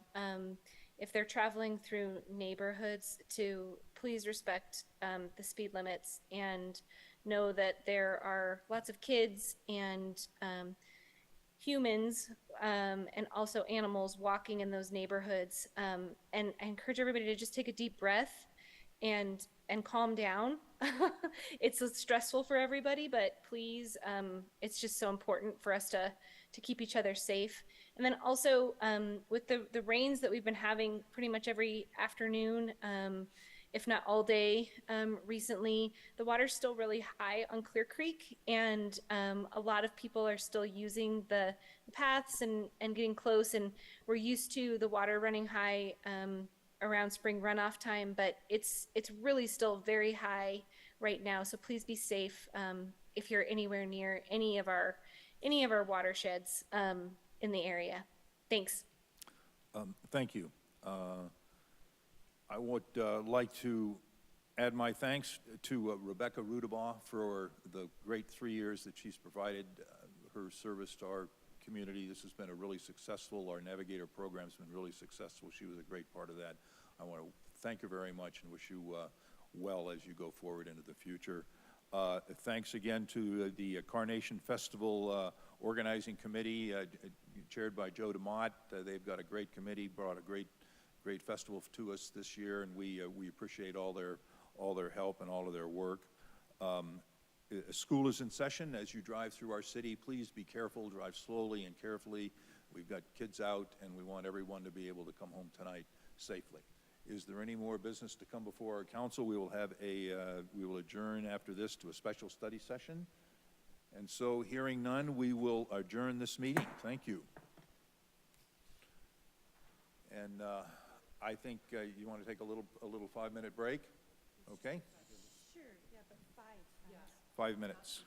if they're traveling through neighborhoods, to please respect the speed limits and know that there are lots of kids and humans and also animals walking in those neighborhoods. And I encourage everybody to just take a deep breath and calm down. It's stressful for everybody, but please, it's just so important for us to keep each other safe. And then also with the rains that we've been having pretty much every afternoon, if not all day recently, the water's still really high on Clear Creek, and a lot of people are still using the paths and getting close, and we're used to the water running high around spring runoff time, but it's really still very high right now. So please be safe if you're anywhere near any of our watersheds in the area. Thanks. Thank you. I would like to add my thanks to Rebecca Rudabaugh for the great 3 years that she's provided her service to our community. This has been a really successful, our Navigator program's been really successful. She was a great part of that. I want to thank you very much and wish you well as you go forward into the future. Thanks again to the Carnation Festival Organizing Committee, chaired by Joe DeMott. They've got a great committee, brought a great festival to us this year, and we appreciate all their help and all of their work. School is in session. As you drive through our city, please be careful, drive slowly and carefully. We've got kids out, and we want everyone to be able to come home tonight safely. Is there any more business to come before our council? We will have we will adjourn after this to a special study session. And so, hearing none, we will adjourn this meeting. Thank you. And I think you want to take a little 5-minute break? Okay? Sure, yeah, but 5. 5 minutes.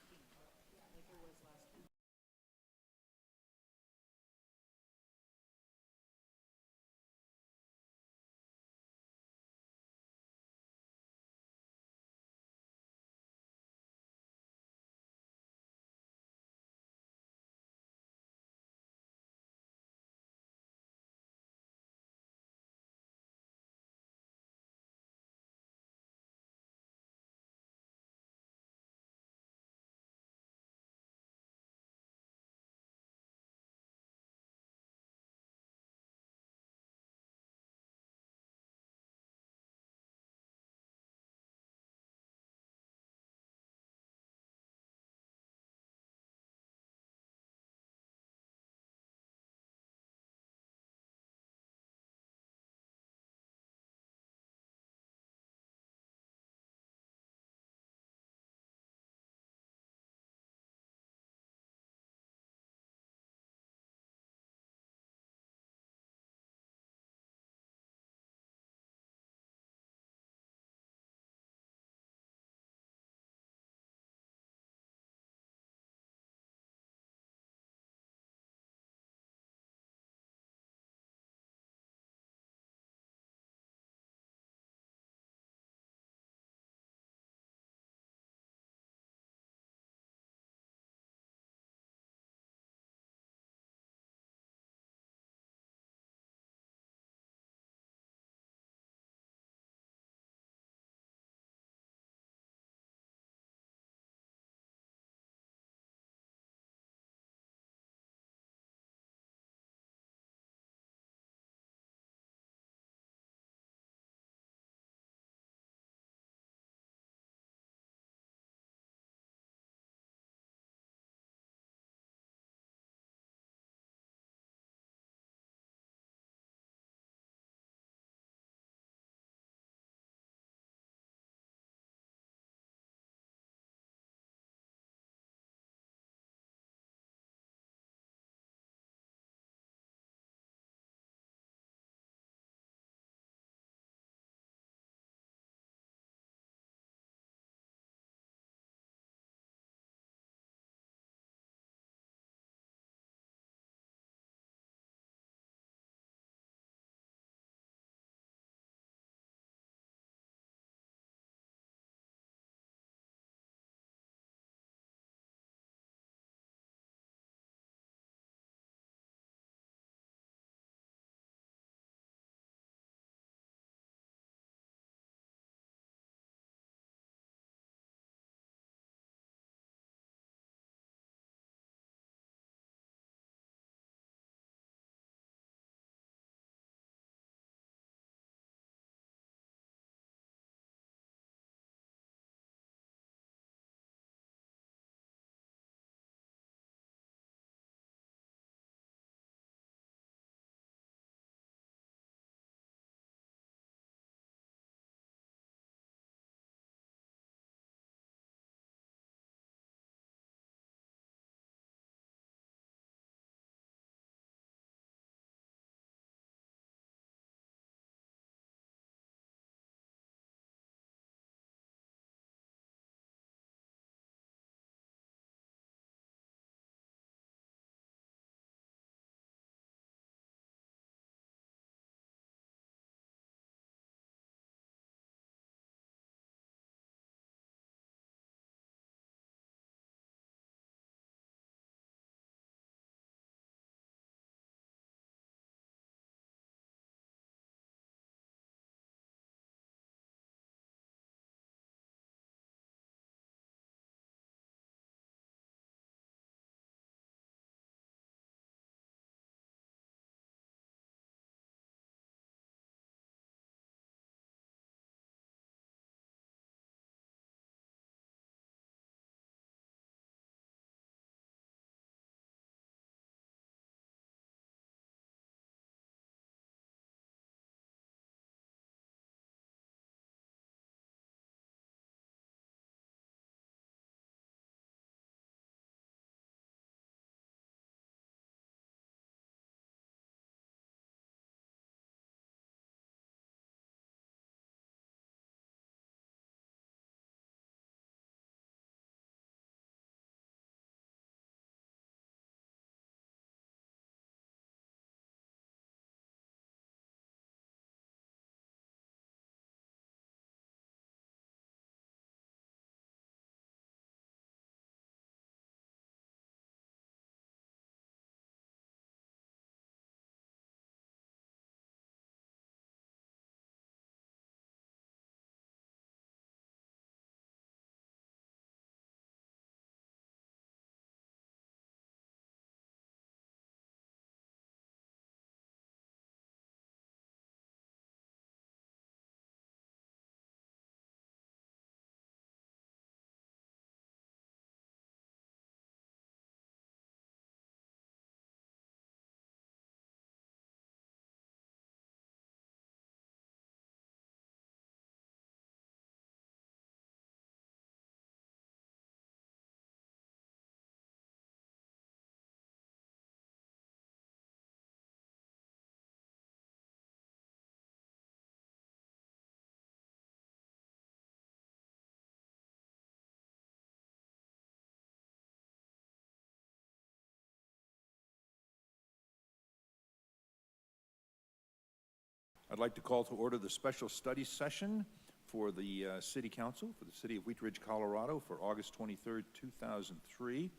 I'd like to call to order the special study session for the City Council for the City of Wheat Ridge, Colorado for August 23rd, 2003.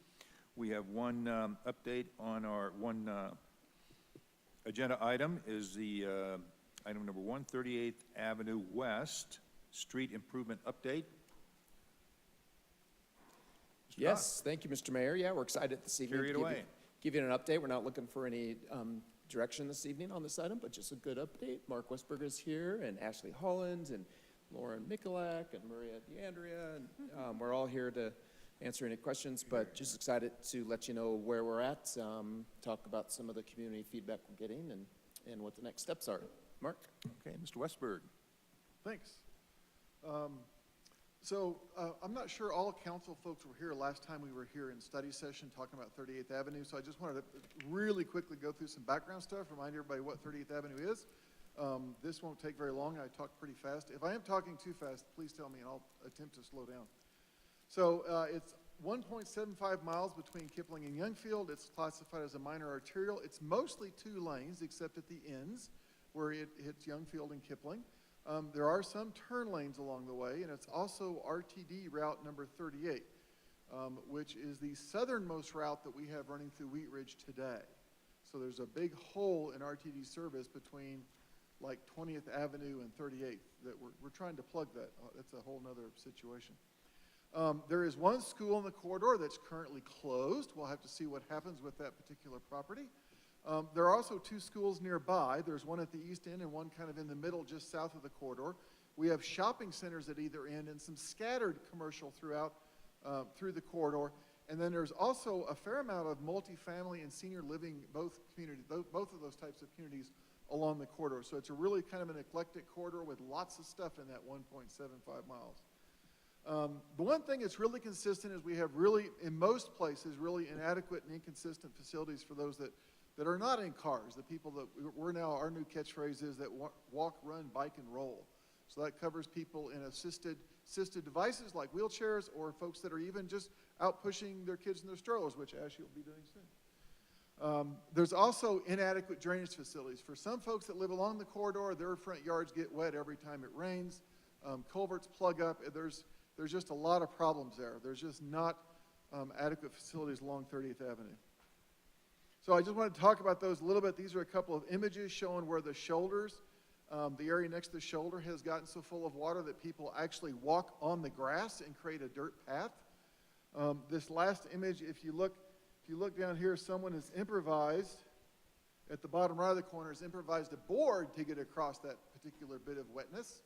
We have one update on our agenda item is the item number 1, 38th Avenue West Street Improvement Update. Mr. Yes, thank you, Mr. Mayor. Yeah, we're excited this evening. Carry it to away. Give you an update. We're not looking for any direction this evening on this item, but just a good update. Mark Westberg is here, and Ashley Holland, and Lauren Mikulak, and Maria DeAndrea, and we're all here to answer any questions, but just excited to let you know where we're at, talk about some of the community feedback we're getting, and what the next steps are. Mark? Okay, Mr. Westberg. Thanks. I'm not sure all council folks were here last time we were here in study session talking about 38th Avenue, so I just wanted to really quickly go through some background stuff, remind everybody what 38th Avenue is. This won't take very long. I talk pretty fast. If I am talking too fast, please tell me and I'll attempt to slow down. So it's 1.75 miles between Kipling and Youngfield. It's classified as a minor arterial. It's mostly 2 lanes, except at the ends where it hits Youngfield and Kipling. There are some turn lanes along the way, and it's also RTD route number 38, which is the southernmost route that we have running through Wheat Ridge today. So there's a big hole in RTD service between like 20th Avenue and 38th that we're trying to plug that. That's a whole nother situation. There is one school in the corridor that's currently closed. We'll have to see what happens with that particular property. There are also 2 schools nearby. There's one at the east end and one kind of in the middle just south of the corridor. We have shopping centers at either end and some scattered commercial throughout through the corridor. And then there's also a fair amount of multifamily and senior living, both of those types of communities along the corridor. So it's a really kind of an eclectic corridor with lots of stuff in that 1.75 miles. The one thing that's really consistent is we have really, in most places, really inadequate and inconsistent facilities for those that are not in cars. The people that we're now, our new catchphrase is that walk, run, bike, and roll. So that covers people in assisted devices like wheelchairs or folks that are even just out pushing their kids in their strollers, which Ashley will be doing soon. There's also inadequate drainage facilities. For some folks that live along the corridor, their front yards get wet every time it rains. Culverts plug up. There's just a lot of problems there. There's just not adequate facilities along 30th Avenue. So I just want to talk about those a little bit. These are a couple of images showing where the shoulders, the area next to the shoulder has gotten so full of water that people actually walk on the grass and create a dirt path. This last image, if you look down here, someone has improvised, at the bottom right of the corner, has improvised a board to get across that particular bit of wetness.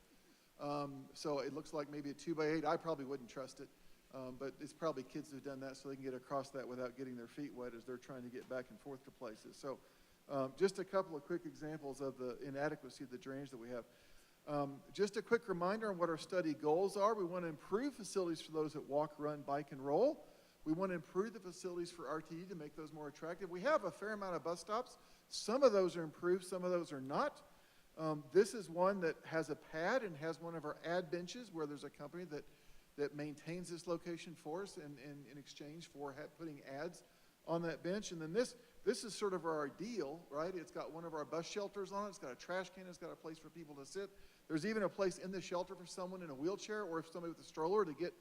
So it looks like maybe a 2x8. I probably wouldn't trust it, but it's probably kids who've done that so they can get across that without getting their feet wet as they're trying to get back and forth to places. So just a couple of quick examples of the inadequacy of the drainage that we have. Just a quick reminder on what our study goals are. We want to improve facilities for those that walk, run, bike, and roll. We want to improve the facilities for RTD to make those more attractive. We have a fair amount of bus stops. Some of those are improved, some of those are not. This is one that has a pad and has one of our ad benches where there's a company that maintains this location for us in exchange for putting ads on that bench. And then this is sort of our ideal, right? It's got one of our bus shelters on it. It's got a trash can. It's got a place for people to sit. There's even a place in the shelter for someone in a wheelchair or if somebody with a stroller to get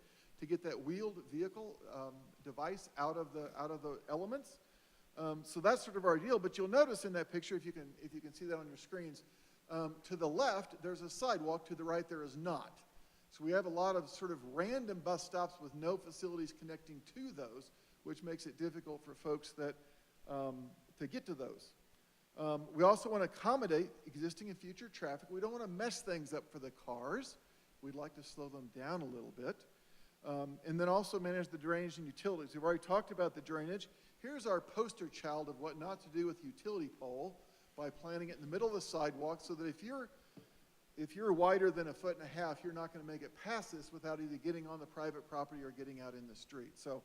that wheeled vehicle device out of the elements. So that's sort of our ideal. But you'll notice in that picture, if you can see that on your screens, to the left, there's a sidewalk. To the right, there is not. So we have a lot of sort of random bus stops with no facilities connecting to those, which makes it difficult for folks that to get to those. We also want to accommodate existing and future traffic. We don't want to mess things up for the cars. We'd like to slow them down a little bit. And then also manage the drainage and utilities. We've already talked about the drainage. Here's our poster child of what not to do with utility pole by planting it in the middle of the sidewalk so that if you're wider than 1.5 feet, you're not going to make it past this without either getting on the private property or getting out in the street. So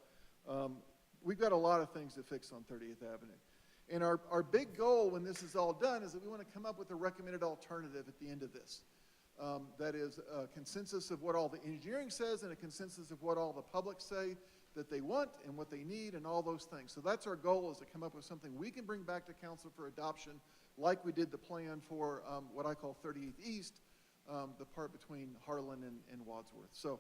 we've got a lot of things to fix on 30th Avenue. And our big goal when this is all done is that we want to come up with a recommended alternative at the end of this. That is a consensus of what all the engineering says and a consensus of what all the public say that they want and what they need and all those things. So that's our goal, is to come up with something we can bring back to council for adoption like we did the plan for what I call 38th East, the part between Harlan and Wadsworth. So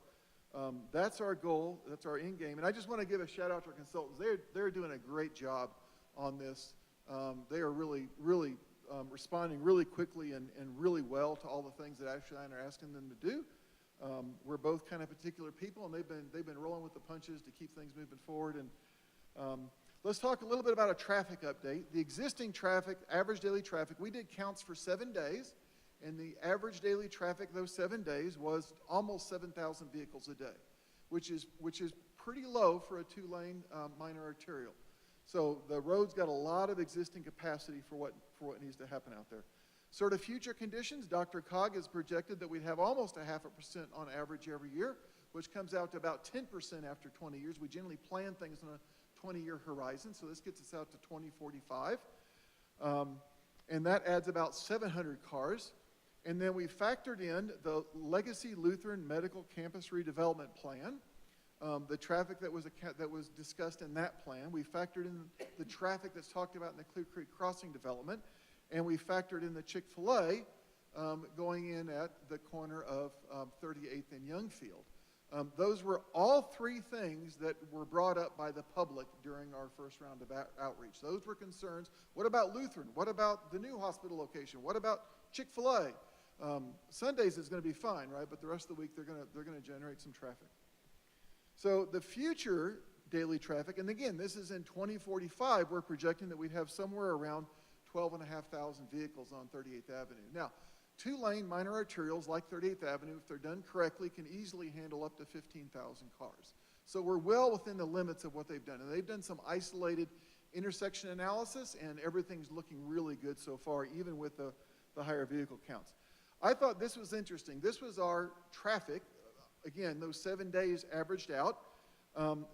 that's our goal, that's our end game. And I just want to give a shout out to our consultants. They're doing a great job on this. They are really responding really quickly and really well to all the things that Ashley and I are asking them to do. We're both kind of particular people, and they've been rolling with the punches to keep things moving forward. And let's talk a little bit about a traffic update. The existing traffic, average daily traffic, we did counts for 7 days, and the average daily traffic those 7 days was almost 7,000 vehicles a day, which is pretty low for a 2-lane minor arterial. So the road's got a lot of existing capacity for what needs to happen out there. Sort of future conditions, DRCOG has projected that we'd have almost 0.5% on average every year, which comes out to about 10% after 20 years. We generally plan things on a 20-year horizon, so this gets us out to 2045. And that adds about 700 cars. And then we factored in the Legacy Lutheran Medical Campus Redevelopment Plan, the traffic that was discussed in that plan. We factored in the traffic that's talked about in the Clear Creek Crossing development, and we factored in the Chick-fil-A going in at the corner of 38th and Youngfield. Those were all 3 things that were brought up by the public during our first round of outreach. Those were concerns. What about Lutheran? What about the new hospital location? What about Chick-fil-A? Sundays is going to be fine, right? But the rest of the week they're going to generate some traffic. So the future daily traffic, and again, this is in 2045, we're projecting that we'd have somewhere around 12,500 vehicles on 38th Avenue. Now, 2-lane minor arterials like 38th Avenue, if they're done correctly, can easily handle up to 15,000 cars. So we're well within the limits of what they've done. And they've done some isolated intersection analysis, and everything's looking really good so far, even with the higher vehicle counts. I thought this was interesting. This was our traffic. Again, those 7 days averaged out.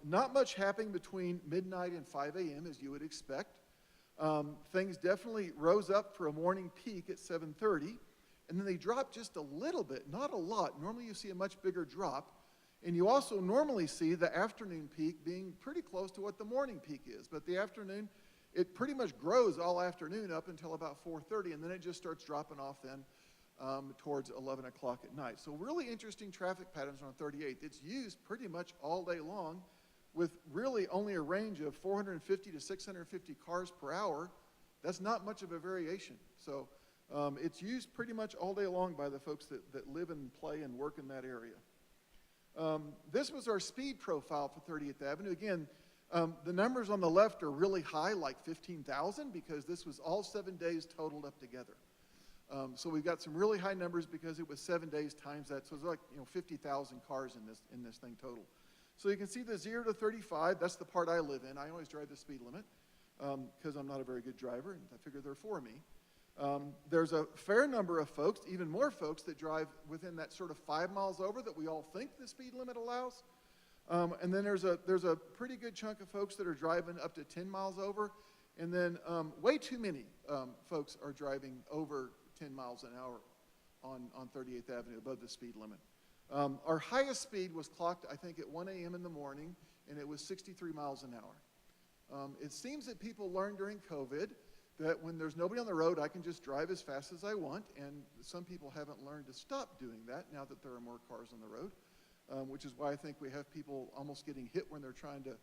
Not much happening between midnight and 5 a.m., as you would expect. Things definitely rose up for a morning peak at 7:30, and then they dropped just a little bit, not a lot. Normally you see a much bigger drop, and you also normally see the afternoon peak being pretty close to what the morning peak is. But the afternoon, it pretty much grows all afternoon up until about 4:30, and then it just starts dropping off then towards 11 o'clock at night. So really interesting traffic patterns on 38th. It's used pretty much all day long with really only a range of 450 to 650 cars per hour. That's not much of a variation. So it's used pretty much all day long by the folks that live and play and work in that area. This was our speed profile for 30th Avenue. Again, the numbers on the left are really high, like 15,000, because this was all 7 days totaled up together. So we've got some really high numbers because it was 7 days times that. So it's like 50,000 cars in this thing total. So you can see the 0 to 35. That's the part I live in. I always drive the speed limit because I'm not a very good driver, and I figure they're for me. There's a fair number of folks, even more folks, that drive within that sort of 5 miles over that we all think the speed limit allows. And then there's a pretty good chunk of folks that are driving up to 10 miles over. And then way too many folks are driving over 10 miles an hour on 38th Avenue above the speed limit. Our highest speed was clocked, I think, at 1 a.m. in the morning, and it was 63 miles an hour. It seems that people learned during COVID that when there's nobody on the road, I can just drive as fast as I want, and some people haven't learned to stop doing that now that there are more cars on the road, which is why I think we have people almost getting hit when they're trying to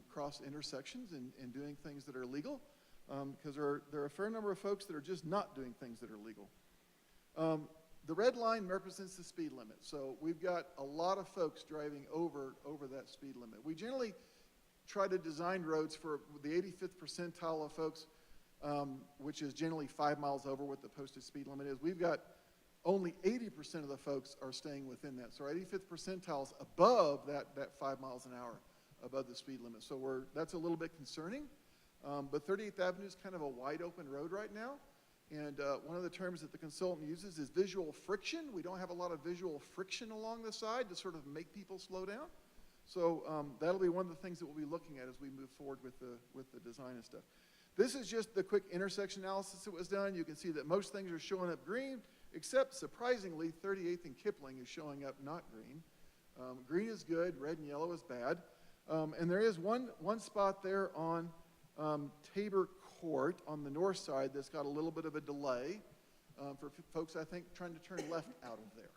cross intersections and doing things that are illegal, because there are a fair number of folks that are just not doing things that are legal. The red line represents the speed limit, so we've got a lot of folks driving over that speed limit. We generally try to design roads for the 85th percentile of folks, which is generally 5 miles over what the posted speed limit is. We've got only 80% of the folks are staying within that. So our 85th percentile is above that 5 miles an hour above the speed limit. So that's a little bit concerning. But 38th Avenue is kind of a wide open road right now. And one of the terms that the consultant uses is visual friction. We don't have a lot of visual friction along the side to sort of make people slow down. So that'll be one of the things that we'll be looking at as we move forward with the design and stuff. This is just the quick intersection analysis that was done. You can see that most things are showing up green, except surprisingly 38th and Kipling is showing up not green. Green is good, red and yellow is bad. And there is one spot there on Tabor port on the north side that's got a little bit of a delay for folks, I think, trying to turn left out of there.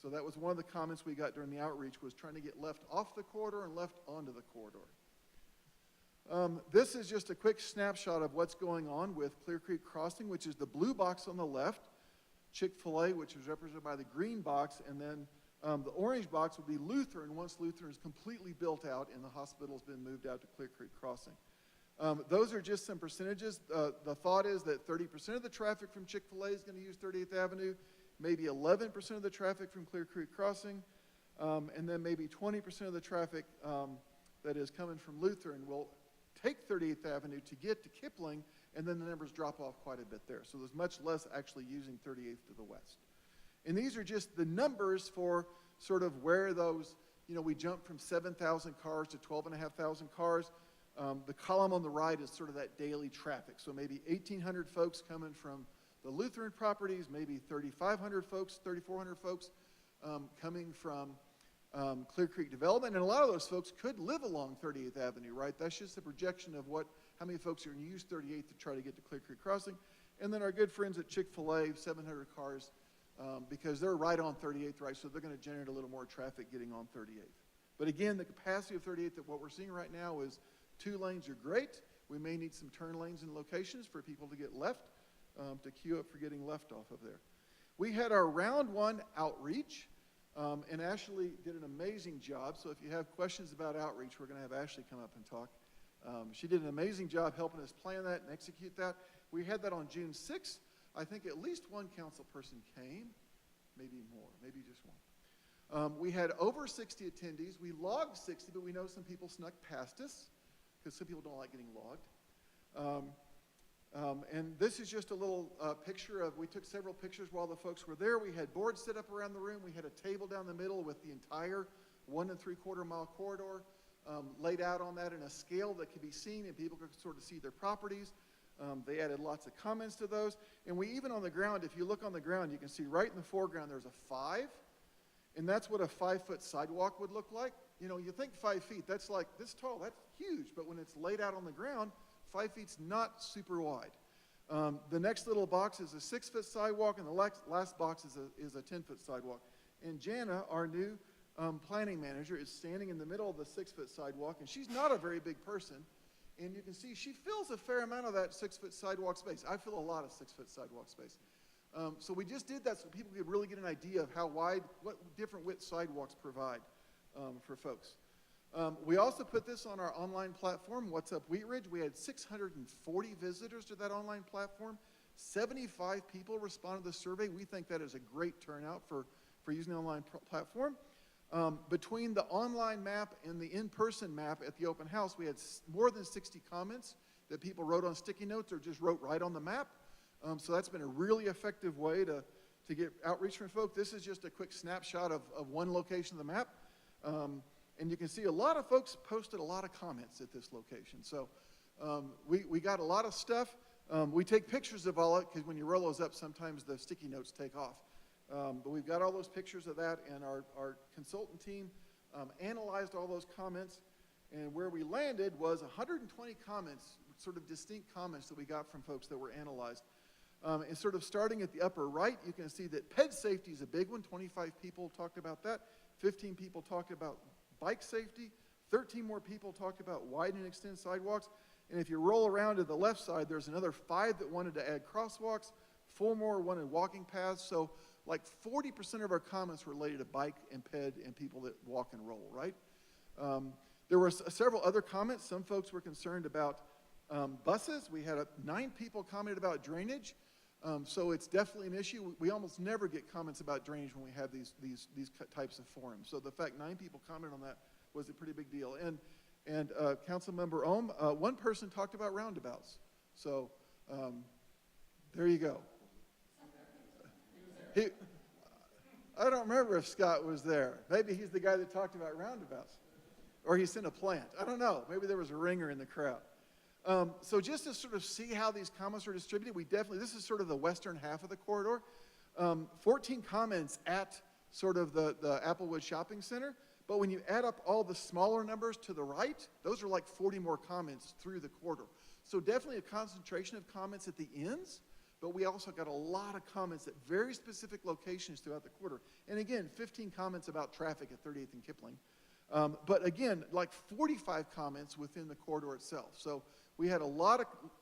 So that was one of the comments we got during the outreach, was trying to get left off the corridor and left onto the corridor. This is just a quick snapshot of what's going on with Clear Creek Crossing, which is the blue box on the left, Chick-fil-A, which is represented by the green box, and then the orange box would be Lutheran once Lutheran is completely built out and the hospital's been moved out to Clear Creek Crossing. Those are just some percentages. The thought is that 30% of the traffic from Chick-fil-A is going to use 38th Avenue, maybe 11% of the traffic from Clear Creek Crossing, and then maybe 20% of the traffic that is coming from Lutheran will take 38th Avenue to get to Kipling, and then the numbers drop off quite a bit there. So there's much less actually using 38th to the west. And these are just the numbers for sort of where those, we jumped from 7,000 cars to 12,500 cars. The column on the right is sort of that daily traffic. So maybe 1,800 folks coming from the Lutheran properties, maybe 3,500 folks, 3,400 folks coming from Clear Creek Development. And a lot of those folks could live along 38th Avenue, right? That's just a projection of how many folks are going to use 38th to try to get to Clear Creek Crossing. And then our good friends at Chick-fil-A, 700 cars, because they're right on 38th, right? So they're going to generate a little more traffic getting on 38th. But again, the capacity of 38th, that what we're seeing right now is 2 lanes are great. We may need some turn lanes in locations for people to get left, to queue up for getting left off of there. We had our round 1 outreach, and Ashley did an amazing job. So if you have questions about outreach, we're going to have Ashley come up and talk. She did an amazing job helping us plan that and execute that. We had that on June 6th. I think at least one council person came, maybe more, maybe just one. We had over 60 attendees. We logged 60, but we know some people snuck past us because some people don't like getting logged. And this is just a little picture of, we took several pictures while the folks were there. We had boards set up around the room. We had a table down the middle with the entire 1 3/4 mile corridor laid out on that in a scale that could be seen and people could sort of see their properties. They added lots of comments to those. And we even on the ground, if you look on the ground, you can see right in the foreground there's a 5. And that's what a 5-foot sidewalk would look like. You think 5 feet, that's like this tall, that's huge. But when it's laid out on the ground, 5 feet's not super wide. The next little box is a 6-foot sidewalk, and the last box is a 10-foot sidewalk. And Jana, our new planning manager, is standing in the middle of the 6-foot sidewalk, and she's not a very big person. And you can see she fills a fair amount of that 6-foot sidewalk space. I fill a lot of 6-foot sidewalk space. So we just did that so people could really get an idea of how wide, what different width sidewalks provide for folks. We also put this on our online platform, What's Up Wheat Ridge. We had 640 visitors to that online platform. 75 people responded to the survey. We think that is a great turnout for using the online platform. Between the online map and the in-person map at the open house, we had more than 60 comments that people wrote on sticky notes or just wrote right on the map. So that's been a really effective way to get outreach from folks. This is just a quick snapshot of one location of the map. And you can see a lot of folks posted a lot of comments at this location. So we got a lot of stuff. We take pictures of all it because when you roll those up, sometimes the sticky notes take off. But we've got all those pictures of that, and our consultant team analyzed all those comments. And where we landed was 120 comments, sort of distinct comments that we got from folks that were analyzed. And sort of starting at the upper right, you can see that ped safety is a big one. 25 people talked about that. 15 people talked about bike safety. 13 more people talked about widen and extend sidewalks. And if you roll around to the left side, there's another 5 that wanted to add crosswalks. 4 more wanted walking paths. So like 40% of our comments related to bike and ped and people that walk and roll, right? There were several other comments. Some folks were concerned about buses. We had 9 people commented about drainage. So it's definitely an issue. We almost never get comments about drainage when we have these types of forums. So the fact 9 people commented on that was a pretty big deal. And Councilmember Ohm, one person talked about roundabouts. So there you go. I don't remember if Scott was there. Maybe he's the guy that talked about roundabouts. Or he sent a plant. I don't know. Maybe there was a ringer in the crowd. So just to sort of see how these comments are distributed, this is sort of the western half of the corridor. 14 comments at sort of the Applewood Shopping Center. But when you add up all the smaller numbers to the right, those are like 40 more comments through the corridor. So definitely a concentration of comments at the ends, but we also got a lot of comments at very specific locations throughout the corridor. And again, 15 comments about traffic at 38th and Kipling. But again, like 45 comments within the corridor itself. So we had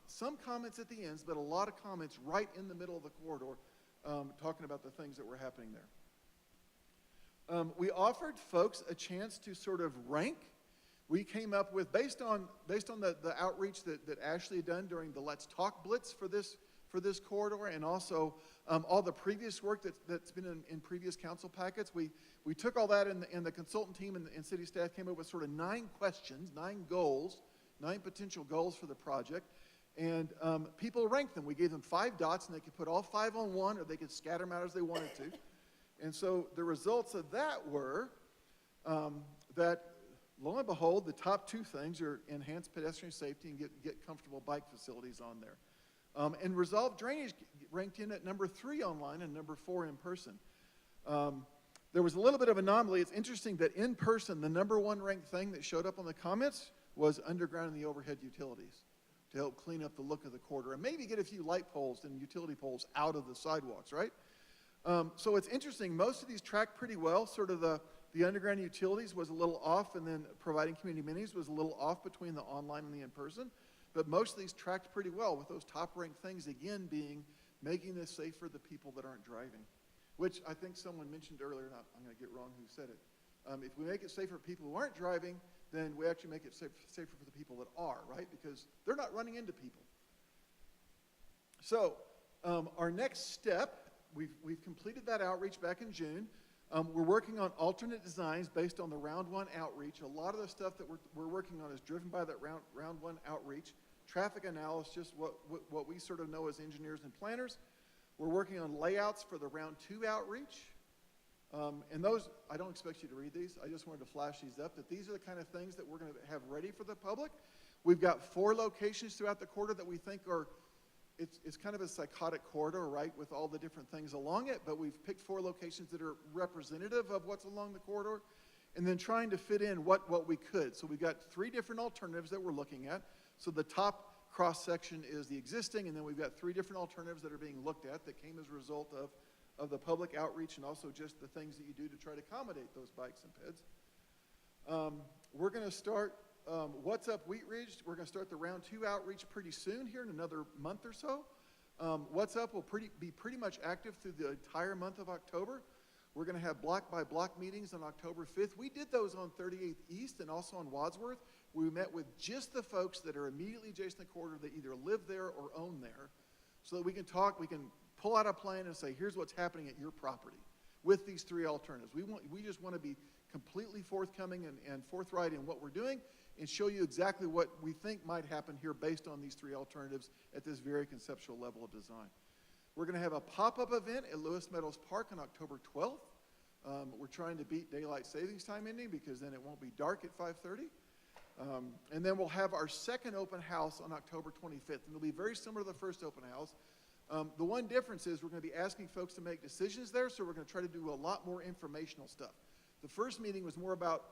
some comments at the ends, but a lot of comments right in the middle of the corridor talking about the things that were happening there. We offered folks a chance to sort of rank. We came up with, based on the outreach that Ashley had done during the Let's Talk Blitz for this corridor, and also all the previous work that's been in previous council packets, we took all that, and the consultant team and city staff came up with sort of 9 questions, 9 goals, 9 potential goals for the project, and people ranked them. We gave them 5 dots, and they could put all 5 on one, or they could scatter them out as they wanted to. And so the results of that were that, lo and behold, the top 2 things are enhance pedestrian safety and get comfortable bike facilities on there. And resolve drainage ranked in at number 3 online and number 4 in person. There was a little bit of anomaly. It's interesting that in person, the number 1 ranked thing that showed up on the comments was underground and the overhead utilities to help clean up the look of the corridor and maybe get a few light poles and utility poles out of the sidewalks, right? So it's interesting. Most of these tracked pretty well. Sort of the underground utilities was a little off, and then providing community amenities was a little off between the online and the in-person. But most of these tracked pretty well, with those top-ranked things, again, being making this safe for the people that aren't driving, which I think someone mentioned earlier, and I'm going to get wrong who said it. If we make it safer for people who aren't driving, then we actually make it safer for the people that are, right? Because they're not running into people. So our next step, we've completed that outreach back in June. We're working on alternate designs based on the round 1 outreach. A lot of the stuff that we're working on is driven by that round 1 outreach. Traffic analysis, what we sort of know as engineers and planners. We're working on layouts for the round 2 outreach. And those, I don't expect you to read these. I just wanted to flash these up, that these are the kind of things that we're going to have ready for the public. We've got 4 locations throughout the corridor that we think are, it's kind of a psychotic corridor, right, with all the different things along it, but we've picked 4 locations that are representative of what's along the corridor, and then trying to fit in what we could. So we've got 3 different alternatives that we're looking at. So the top cross-section is the existing, and then we've got 3 different alternatives that are being looked at that came as a result of the public outreach and also just the things that you do to try to accommodate those bikes and peds. We're going to start What's Up Wheat Ridge. We're going to start the round 2 outreach pretty soon here in another month or so. What's Up will be pretty much active through the entire month of October. We're going to have block-by-block meetings on October 5th. We did those on 38th East and also on Wadsworth. We met with just the folks that are immediately adjacent to the corridor that either live there or own there, so that we can talk, we can pull out a plan and say, here's what's happening at your property with these 3 alternatives. We just want to be completely forthcoming and forthright in what we're doing and show you exactly what we think might happen here based on these 3 alternatives at this very conceptual level of design. We're going to have a pop-up event at Lewis Meadows Park on October 12th. We're trying to beat daylight savings time ending because then it won't be dark at 5:30. And then we'll have our second open house on October 25th. And it'll be very similar to the first open house. The one difference is we're going to be asking folks to make decisions there, so we're going to try to do a lot more informational stuff. The first meeting was more about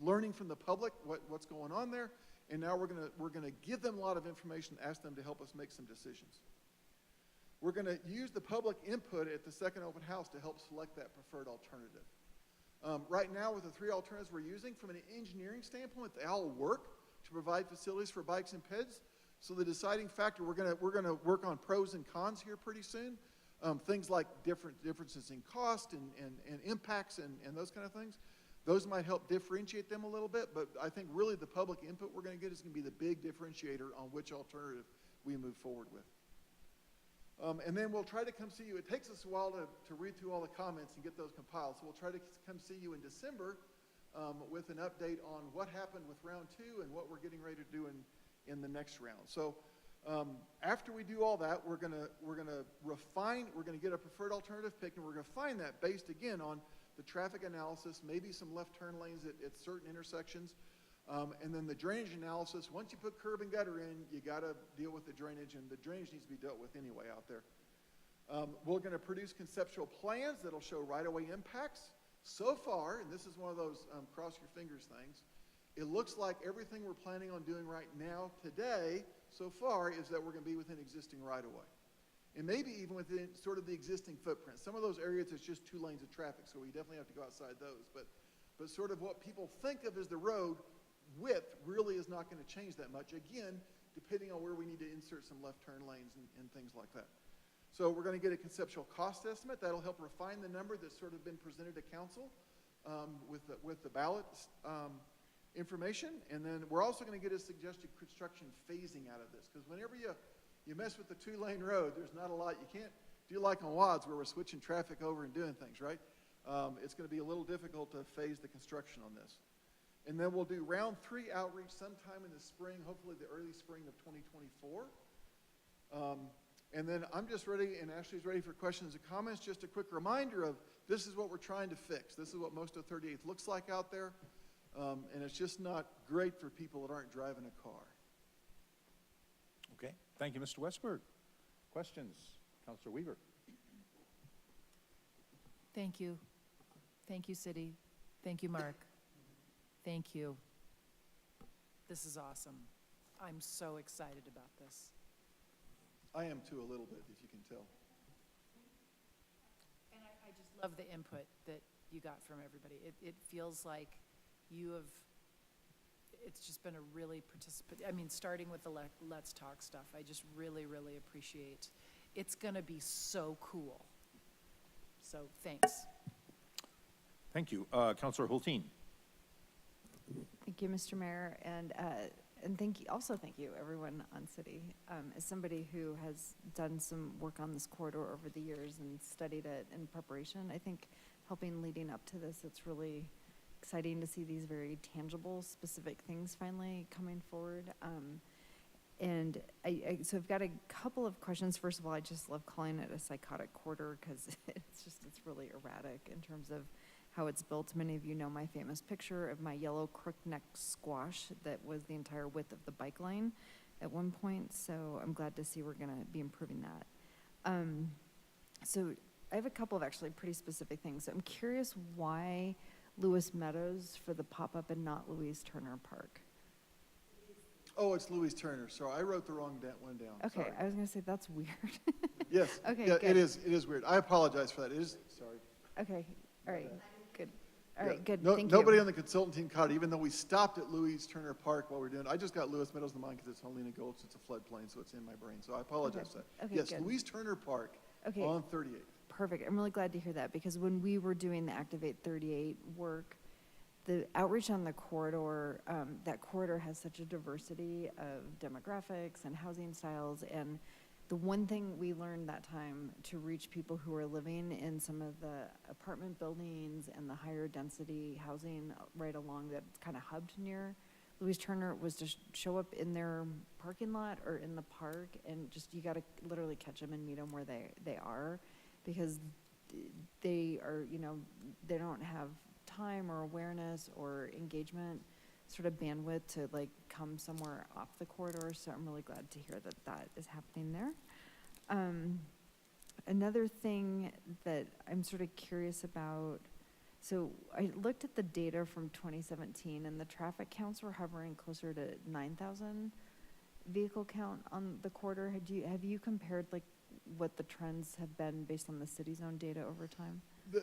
learning from the public what's going on there, and now we're going to give them a lot of information, ask them to help us make some decisions. We're going to use the public input at the second open house to help select that preferred alternative. Right now, with the 3 alternatives we're using, from an engineering standpoint, they all work to provide facilities for bikes and peds. So the deciding factor, we're going to work on pros and cons here pretty soon. Things like differences in cost and impacts and those kind of things. Those might help differentiate them a little bit, but I think really the public input we're going to get is going to be the big differentiator on which alternative we move forward with. And then we'll try to come see you. It takes us a while to read through all the comments and get those compiled. So we'll try to come see you in December with an update on what happened with round 2 and what we're getting ready to do in the next round. So after we do all that, we're gonna refine. We're gonna get a preferred alternative picked, and we're gonna find that based again on the traffic analysis, maybe some left turn lanes at certain intersections. And then the drainage analysis. Once you put curb and gutter in, you got to deal with the drainage, and the drainage needs to be dealt with anyway out there. We're going to produce conceptual plans that'll show right-of-way impacts. So far, and this is one of those cross your fingers things, it looks like everything we're planning on doing right now today so far is that we're going to be within existing right-of-way. And maybe even within sort of the existing footprint. Some of those areas, it's just 2 lanes of traffic, so we definitely have to go outside those. But sort of what people think of as the road width really is not going to change that much. Again, depending on where we need to insert some left turn lanes and things like that. So we're going to get a conceptual cost estimate. That'll help refine the number that's sort of been presented to council with the ballot information. And then we're also going to get a suggested construction phasing out of this. Because whenever you mess with the 2-lane road, there's not a lot. You can't do like on WADS where we're switching traffic over and doing things, right? It's going to be a little difficult to phase the construction on this. And then we'll do round 3 outreach sometime in the spring, hopefully the early spring of 2024. And then I'm just ready, and Ashley's ready for questions and comments. Just a quick reminder of this is what we're trying to fix. This is what most of 38th looks like out there. And it's just not great for people that aren't driving a car. Okay, thank you, Mr. Westberg. Questions? Councilor Weaver. Thank you. Thank you, City. Thank you, Mark. Thank you. This is awesome. I'm so excited about this. I am too, a little bit, if you can tell. And I just love the input that you got from everybody. It feels like you have, it's just been a really starting with the Let's Talk stuff, I just really, really appreciate. It's gonna be so cool. So, thanks. Thank you. Councilor Hulteen. Thank you, Mr. Mayor, and thank you, everyone on City. As somebody who has done some work on this corridor over the years and studied it in preparation, I think helping leading up to this, it's really exciting to see these very tangible, specific things finally coming forward. And so I've got a couple of questions. First of all, I just love calling it a psychotic corridor because it's really erratic in terms of how it's built. Many of you know my famous picture of my yellow crook-neck squash that was the entire width of the bike lane at one point. So I'm glad to see we're going to be improving that. So I have a couple of actually pretty specific things. So I'm curious why Lewis Meadows for the pop-up and not Louise Turner Park. Oh, it's Louise Turner. Sorry, I wrote the wrong one down. Okay, Sorry. I was going to say that's weird. Yes. Okay, Yeah, good. it is weird. I apologize for that. It is, sorry. Okay, all right, good. All Yeah. right, good, No, thank you. nobody on the consultant team caught it, even though we stopped at Louise Turner Park while we were doing it. I just got Lewis Meadows in mind because it's Helena Gulch, it's a floodplain, so it's in my brain. So I apologize for that. Okay, Yes, good. Louise Turner Park Okay. on 38th. Perfect. I'm really glad to hear that because when we were doing the Activate 38 work, the outreach on the corridor, that corridor has such a diversity of demographics and housing styles. And the one thing we learned that time to reach people who are living in some of the apartment buildings and the higher density housing right along that kind of hubbed near Louise Turner was to show up in their parking lot or in the park and just, you got to literally catch them and meet them where they are because they are, they don't have time or awareness or engagement sort of bandwidth to like come somewhere off the corridor. So I'm really glad to hear that that is happening there. Another thing that I'm sort of curious about, so I looked at the data from 2017 and the traffic counts were hovering closer to 9,000 vehicle count on the corridor. Have you compared like what the trends have been based on the city's own data over time?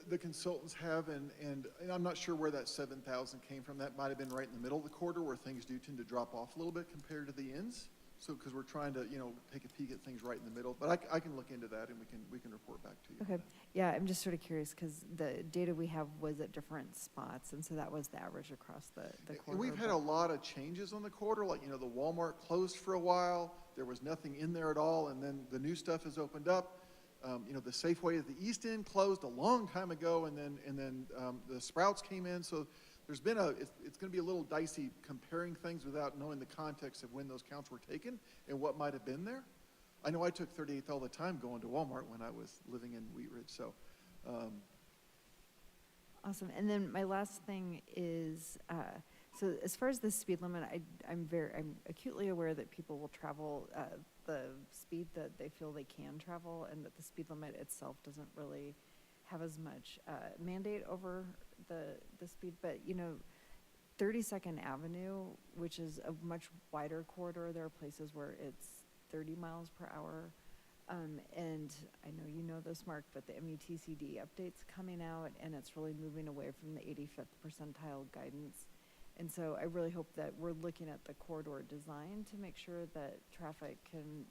The consultants have, and I'm not sure where that 7,000 came from. That might have been right in the middle of the corridor where things do tend to drop off a little bit compared to the ends. So, because we're trying to, take a peek at things right in the middle. But I can look into that and we can report back to you. Okay, yeah, I'm just sort of curious because the data we have was at different spots, and so that was the average across the corridor. And we've had a lot of changes on the corridor, like, the Walmart closed for a while. There was nothing in there at all, and then the new stuff has opened up. The Safeway at the East End closed a long time ago, and then the Sprouts came in. So there's been it's going to be a little dicey comparing things without knowing the context of when those counts were taken and what might have been there. I know I took 38th all the time going to Walmart when I was living in Wheat Ridge. So. Awesome. And then my last thing is, so as far as the speed limit, I'm acutely aware that people will travel the speed that they feel they can travel, and that the speed limit itself doesn't really have as much mandate over the speed. But 32nd Avenue, which is a much wider corridor, there are places where it's 30 miles per hour. And I know you know this, Mark, but the MUTCD update's coming out, and it's really moving away from the 85th percentile guidance. And so I really hope that we're looking at the corridor design to make sure that traffic can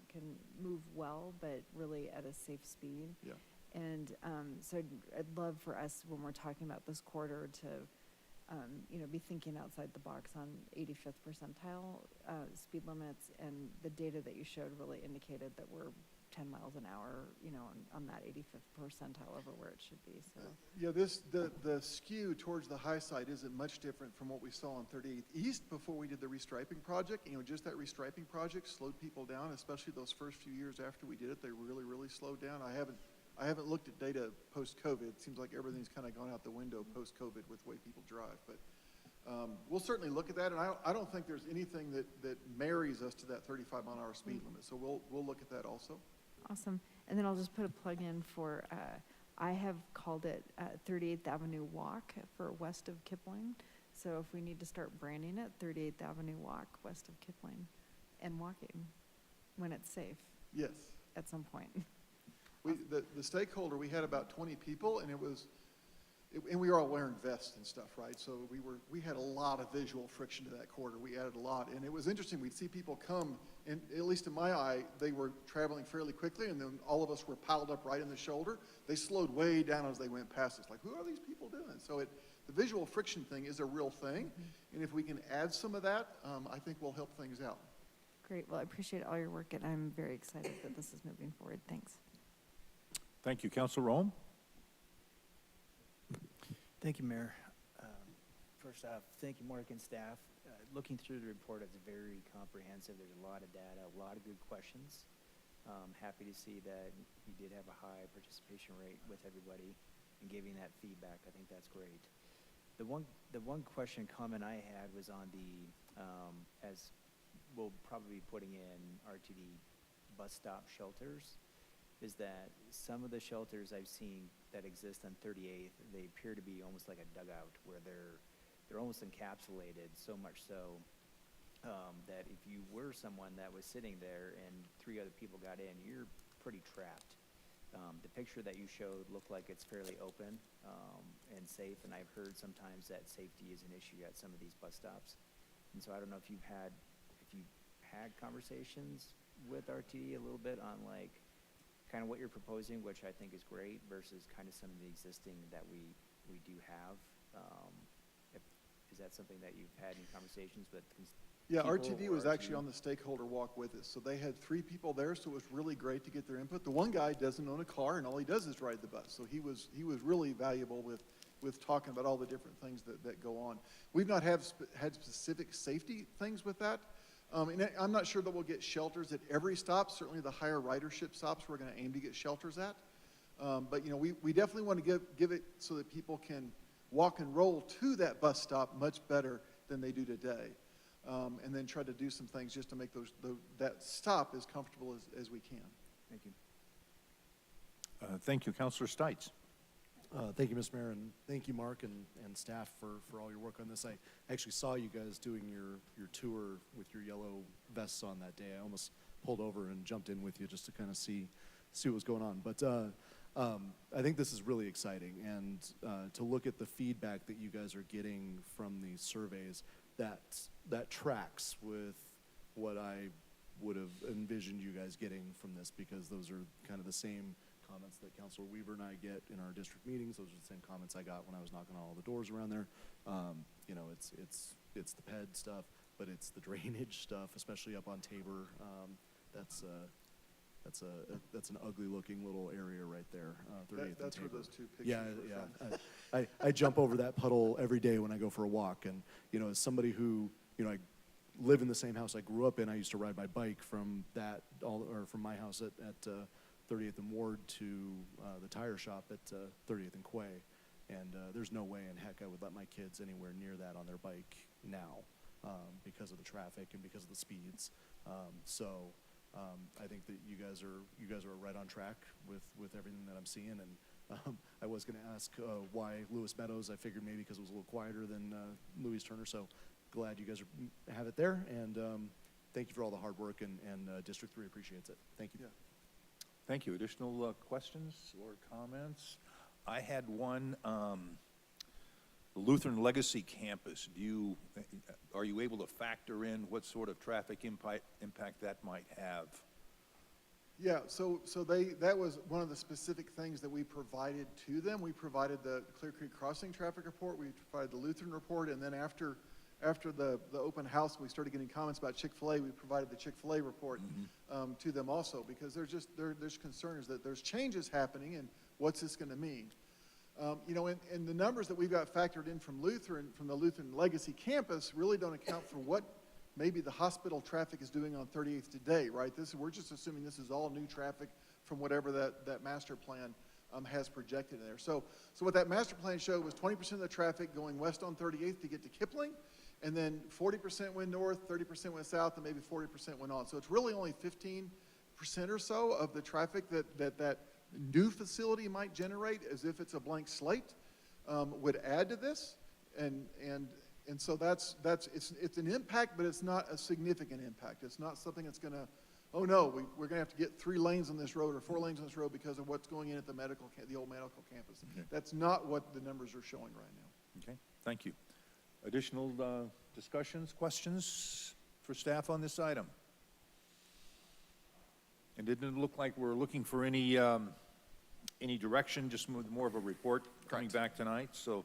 move well, but really at a safe speed. Yeah. And so I'd love for us, when we're talking about this corridor, to be thinking outside the box on 85th percentile speed limits. And the data that you showed really indicated that we're 10 miles an hour, on that 85th percentile over where it should be. So Yeah, the skew towards the high side isn't much different from what we saw on 38th East before we did the restriping project. Just that restriping project slowed people down, especially those first few years after we did it. They really, really slowed down. I haven't looked at data post-COVID. It seems like everything's kind of gone out the window post-COVID with the way people drive. But we'll certainly look at that, and I don't think there's anything that marries us to that 35-mile-an-hour speed limit. So we'll look at that also. awesome. And then I'll just put a plug in for, I have called it 38th Avenue Walk for west of Kipling. So if we need to start branding it, 38th Avenue Walk west of Kipling, and walking when it's safe Yes. at some point. The stakeholder, we had about 20 people, and and we were all wearing vests and stuff, right? So we had a lot of visual friction to that corridor. We added a lot, and it was interesting. We'd see people come, and at least in my eye, they were traveling fairly quickly, and then all of us were piled up right in the shoulder. They slowed way down as they went past us. Like, who are these people doing? So the visual friction thing is a real thing, and if we can add some of that, I think we'll help things out. Great. Well, I appreciate all your work, and I'm very excited that this is moving forward. Thanks. Thank you. Council Rome? Thank you, Mayor. First off, thank you, Mark and staff. Looking through the report, it's very comprehensive. There's a lot of data, a lot of good questions. Happy to see that you did have a high participation rate with everybody and giving that feedback. I think that's great. The one question comment I had was on the, as we'll probably be putting in RTD bus stop shelters, is that some of the shelters I've seen that exist on 38th, they appear to be almost like a dugout where they're almost encapsulated, so much so that if you were someone that was sitting there and 3 other people got in, you're pretty trapped. The picture that you showed looked like it's fairly open and safe, and I've heard sometimes that safety is an issue at some of these bus stops. And so I don't know if you've had conversations with RTD a little bit on like kind of what you're proposing, which I think is great, versus kind of some of the existing that we do have. Is that something that you've had in conversations with Yeah, people RTD or was actually on the stakeholder walk with us. So they had 3 people there, so it was really great to get their input. The one guy doesn't own a car, and all he does is ride the bus. So he was really valuable with talking about all the different things that go on. We've not had specific safety things with that. And I'm not sure that we'll get shelters at every stop. Certainly the higher ridership stops, we're going to aim to get shelters at. But we definitely want to give it so that people can walk and roll to that bus stop much better than they do today. And then try to do some things just to make that stop as comfortable as we can. Thank you. Thank you. Councilor Stites. Thank you, Mr. Mayor, and thank you, Mark and staff for all your work on this. I actually saw you guys doing your tour with your yellow vests on that day. I almost pulled over and jumped in with you just to kind of see what was going on. But I think this is really exciting, and to look at the feedback that you guys are getting from these surveys, that tracks with what I would have envisioned you guys getting from this, because those are kind of the same comments that Councilor Weaver and I get in our district meetings. Those are the same comments I got when I was knocking on all the doors around there. It's the PED stuff, but it's the drainage stuff, especially up on Tabor. That's an ugly looking little area right there. 38th That's and where Tabor. those 2 pictures Yeah. were from. I jump over that puddle every day when I go for a walk, and as somebody who I live in the same house I grew up in, I used to ride my bike from from my house at 30th and Ward to the tire shop at 30th and Quay, and there's no way in heck I would let my kids anywhere near that on their bike now because of the traffic and because of the speeds. I think that you guys are right on track with everything that I'm seeing, and I was going to ask why Lewis Meadows. I figured maybe because it was a little quieter than Louis Turner, so glad you guys have it there, and thank you for all the hard work, and District 3 appreciates it. Thank you. Yeah. Thank you. Additional questions or comments? I had one, the Lutheran Legacy Campus. Are you able to factor in what sort of traffic impact that might have? Yeah, so that was one of the specific things that we provided to them. We provided the Clear Creek Crossing traffic report, we provided the Lutheran report, and then after the open house, we started getting comments about Chick-fil-A, we provided the Chick-fil-A report to them also, because there's concerns that there's changes happening, and what's this going to mean? You know, and the numbers that we've got factored in from the Lutheran Legacy Campus really don't account for what maybe the hospital traffic is doing on 38th today, right? We're just assuming this is all new traffic from whatever that master plan has projected in there. So what that master plan showed was 20% of the traffic going west on 38th to get to Kipling, and then 40% went north, 30% went south, and maybe 40% went on. So it's really only 15% or so of the traffic that new facility might generate, as if it's a blank slate, would add to this, and so it's an impact, but it's not a significant impact. It's not something that's going to, oh no, we're going to have to get 3 lanes on this road or 4 lanes on this road because of what's going in at the old medical campus. Okay. That's not what the numbers are showing right now. Okay, thank you. Additional discussions, questions for staff on this item? And didn't it look like we're looking for any direction, just more of a report coming back tonight? So,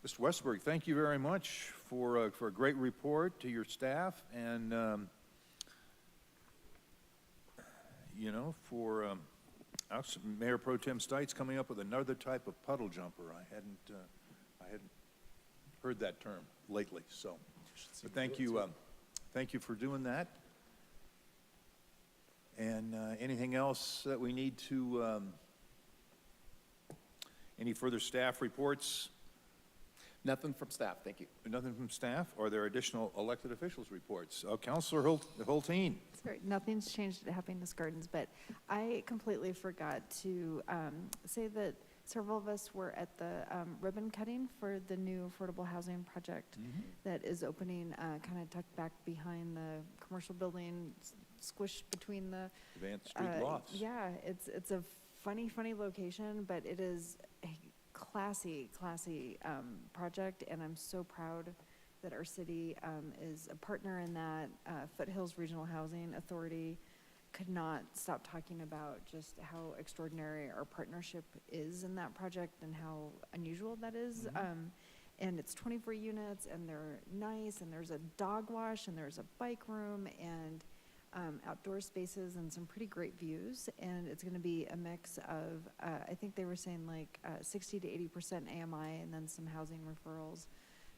Mr. Westberg, thank you very much for a great report to your staff, and you know, for Mayor Pro Tem Stites coming up with another type of puddle jumper. I hadn't heard that term lately. So, but thank you for doing that. And anything else that we need to? Any further staff reports? Nothing from staff, thank you. Nothing from staff? Are there additional elected officials reports? Councilor Hulteen. Sorry, nothing's changed at Happiness Gardens, but I completely forgot to say that several of us were at the ribbon cutting for the new affordable housing project that is opening kind of tucked back behind the commercial building, squished between the Advanced Street Lofts. Yeah, it's a funny location, but it is a classy project, and I'm so proud that our city is a partner in that. Foothills Regional Housing Authority could not stop talking about just how extraordinary our partnership is in that project and how unusual that is. And it's 24 units, and they're nice, and there's a dog wash, and there's a bike room, and outdoor spaces, and some pretty great views. And it's going to be a mix of, I think they were saying like 60 to 80% AMI, and then some housing referrals.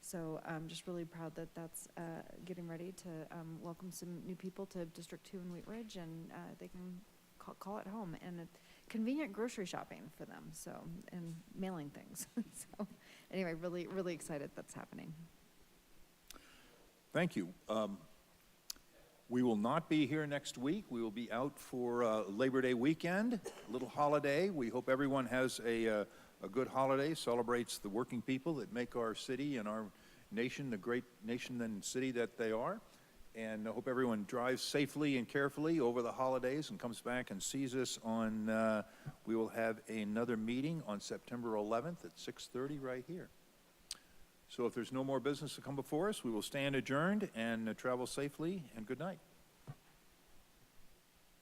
So I'm just really proud that that's getting ready to welcome some new people to District 2 in Wheat Ridge, and they can call it home, and convenient grocery shopping for them, so, and mailing things. So anyway, really excited that's happening. Thank you. We will not be here next week. We will be out for Labor Day weekend, a little holiday. We hope everyone has a good holiday, celebrates the working people that make our city and our nation the great nation and city that they are. And I hope everyone drives safely and carefully over the holidays and comes back and sees us on, we will have another meeting on September 11th at 6:30 right here. So if there's no more business to come before us, we will stand adjourned and travel safely, and good night.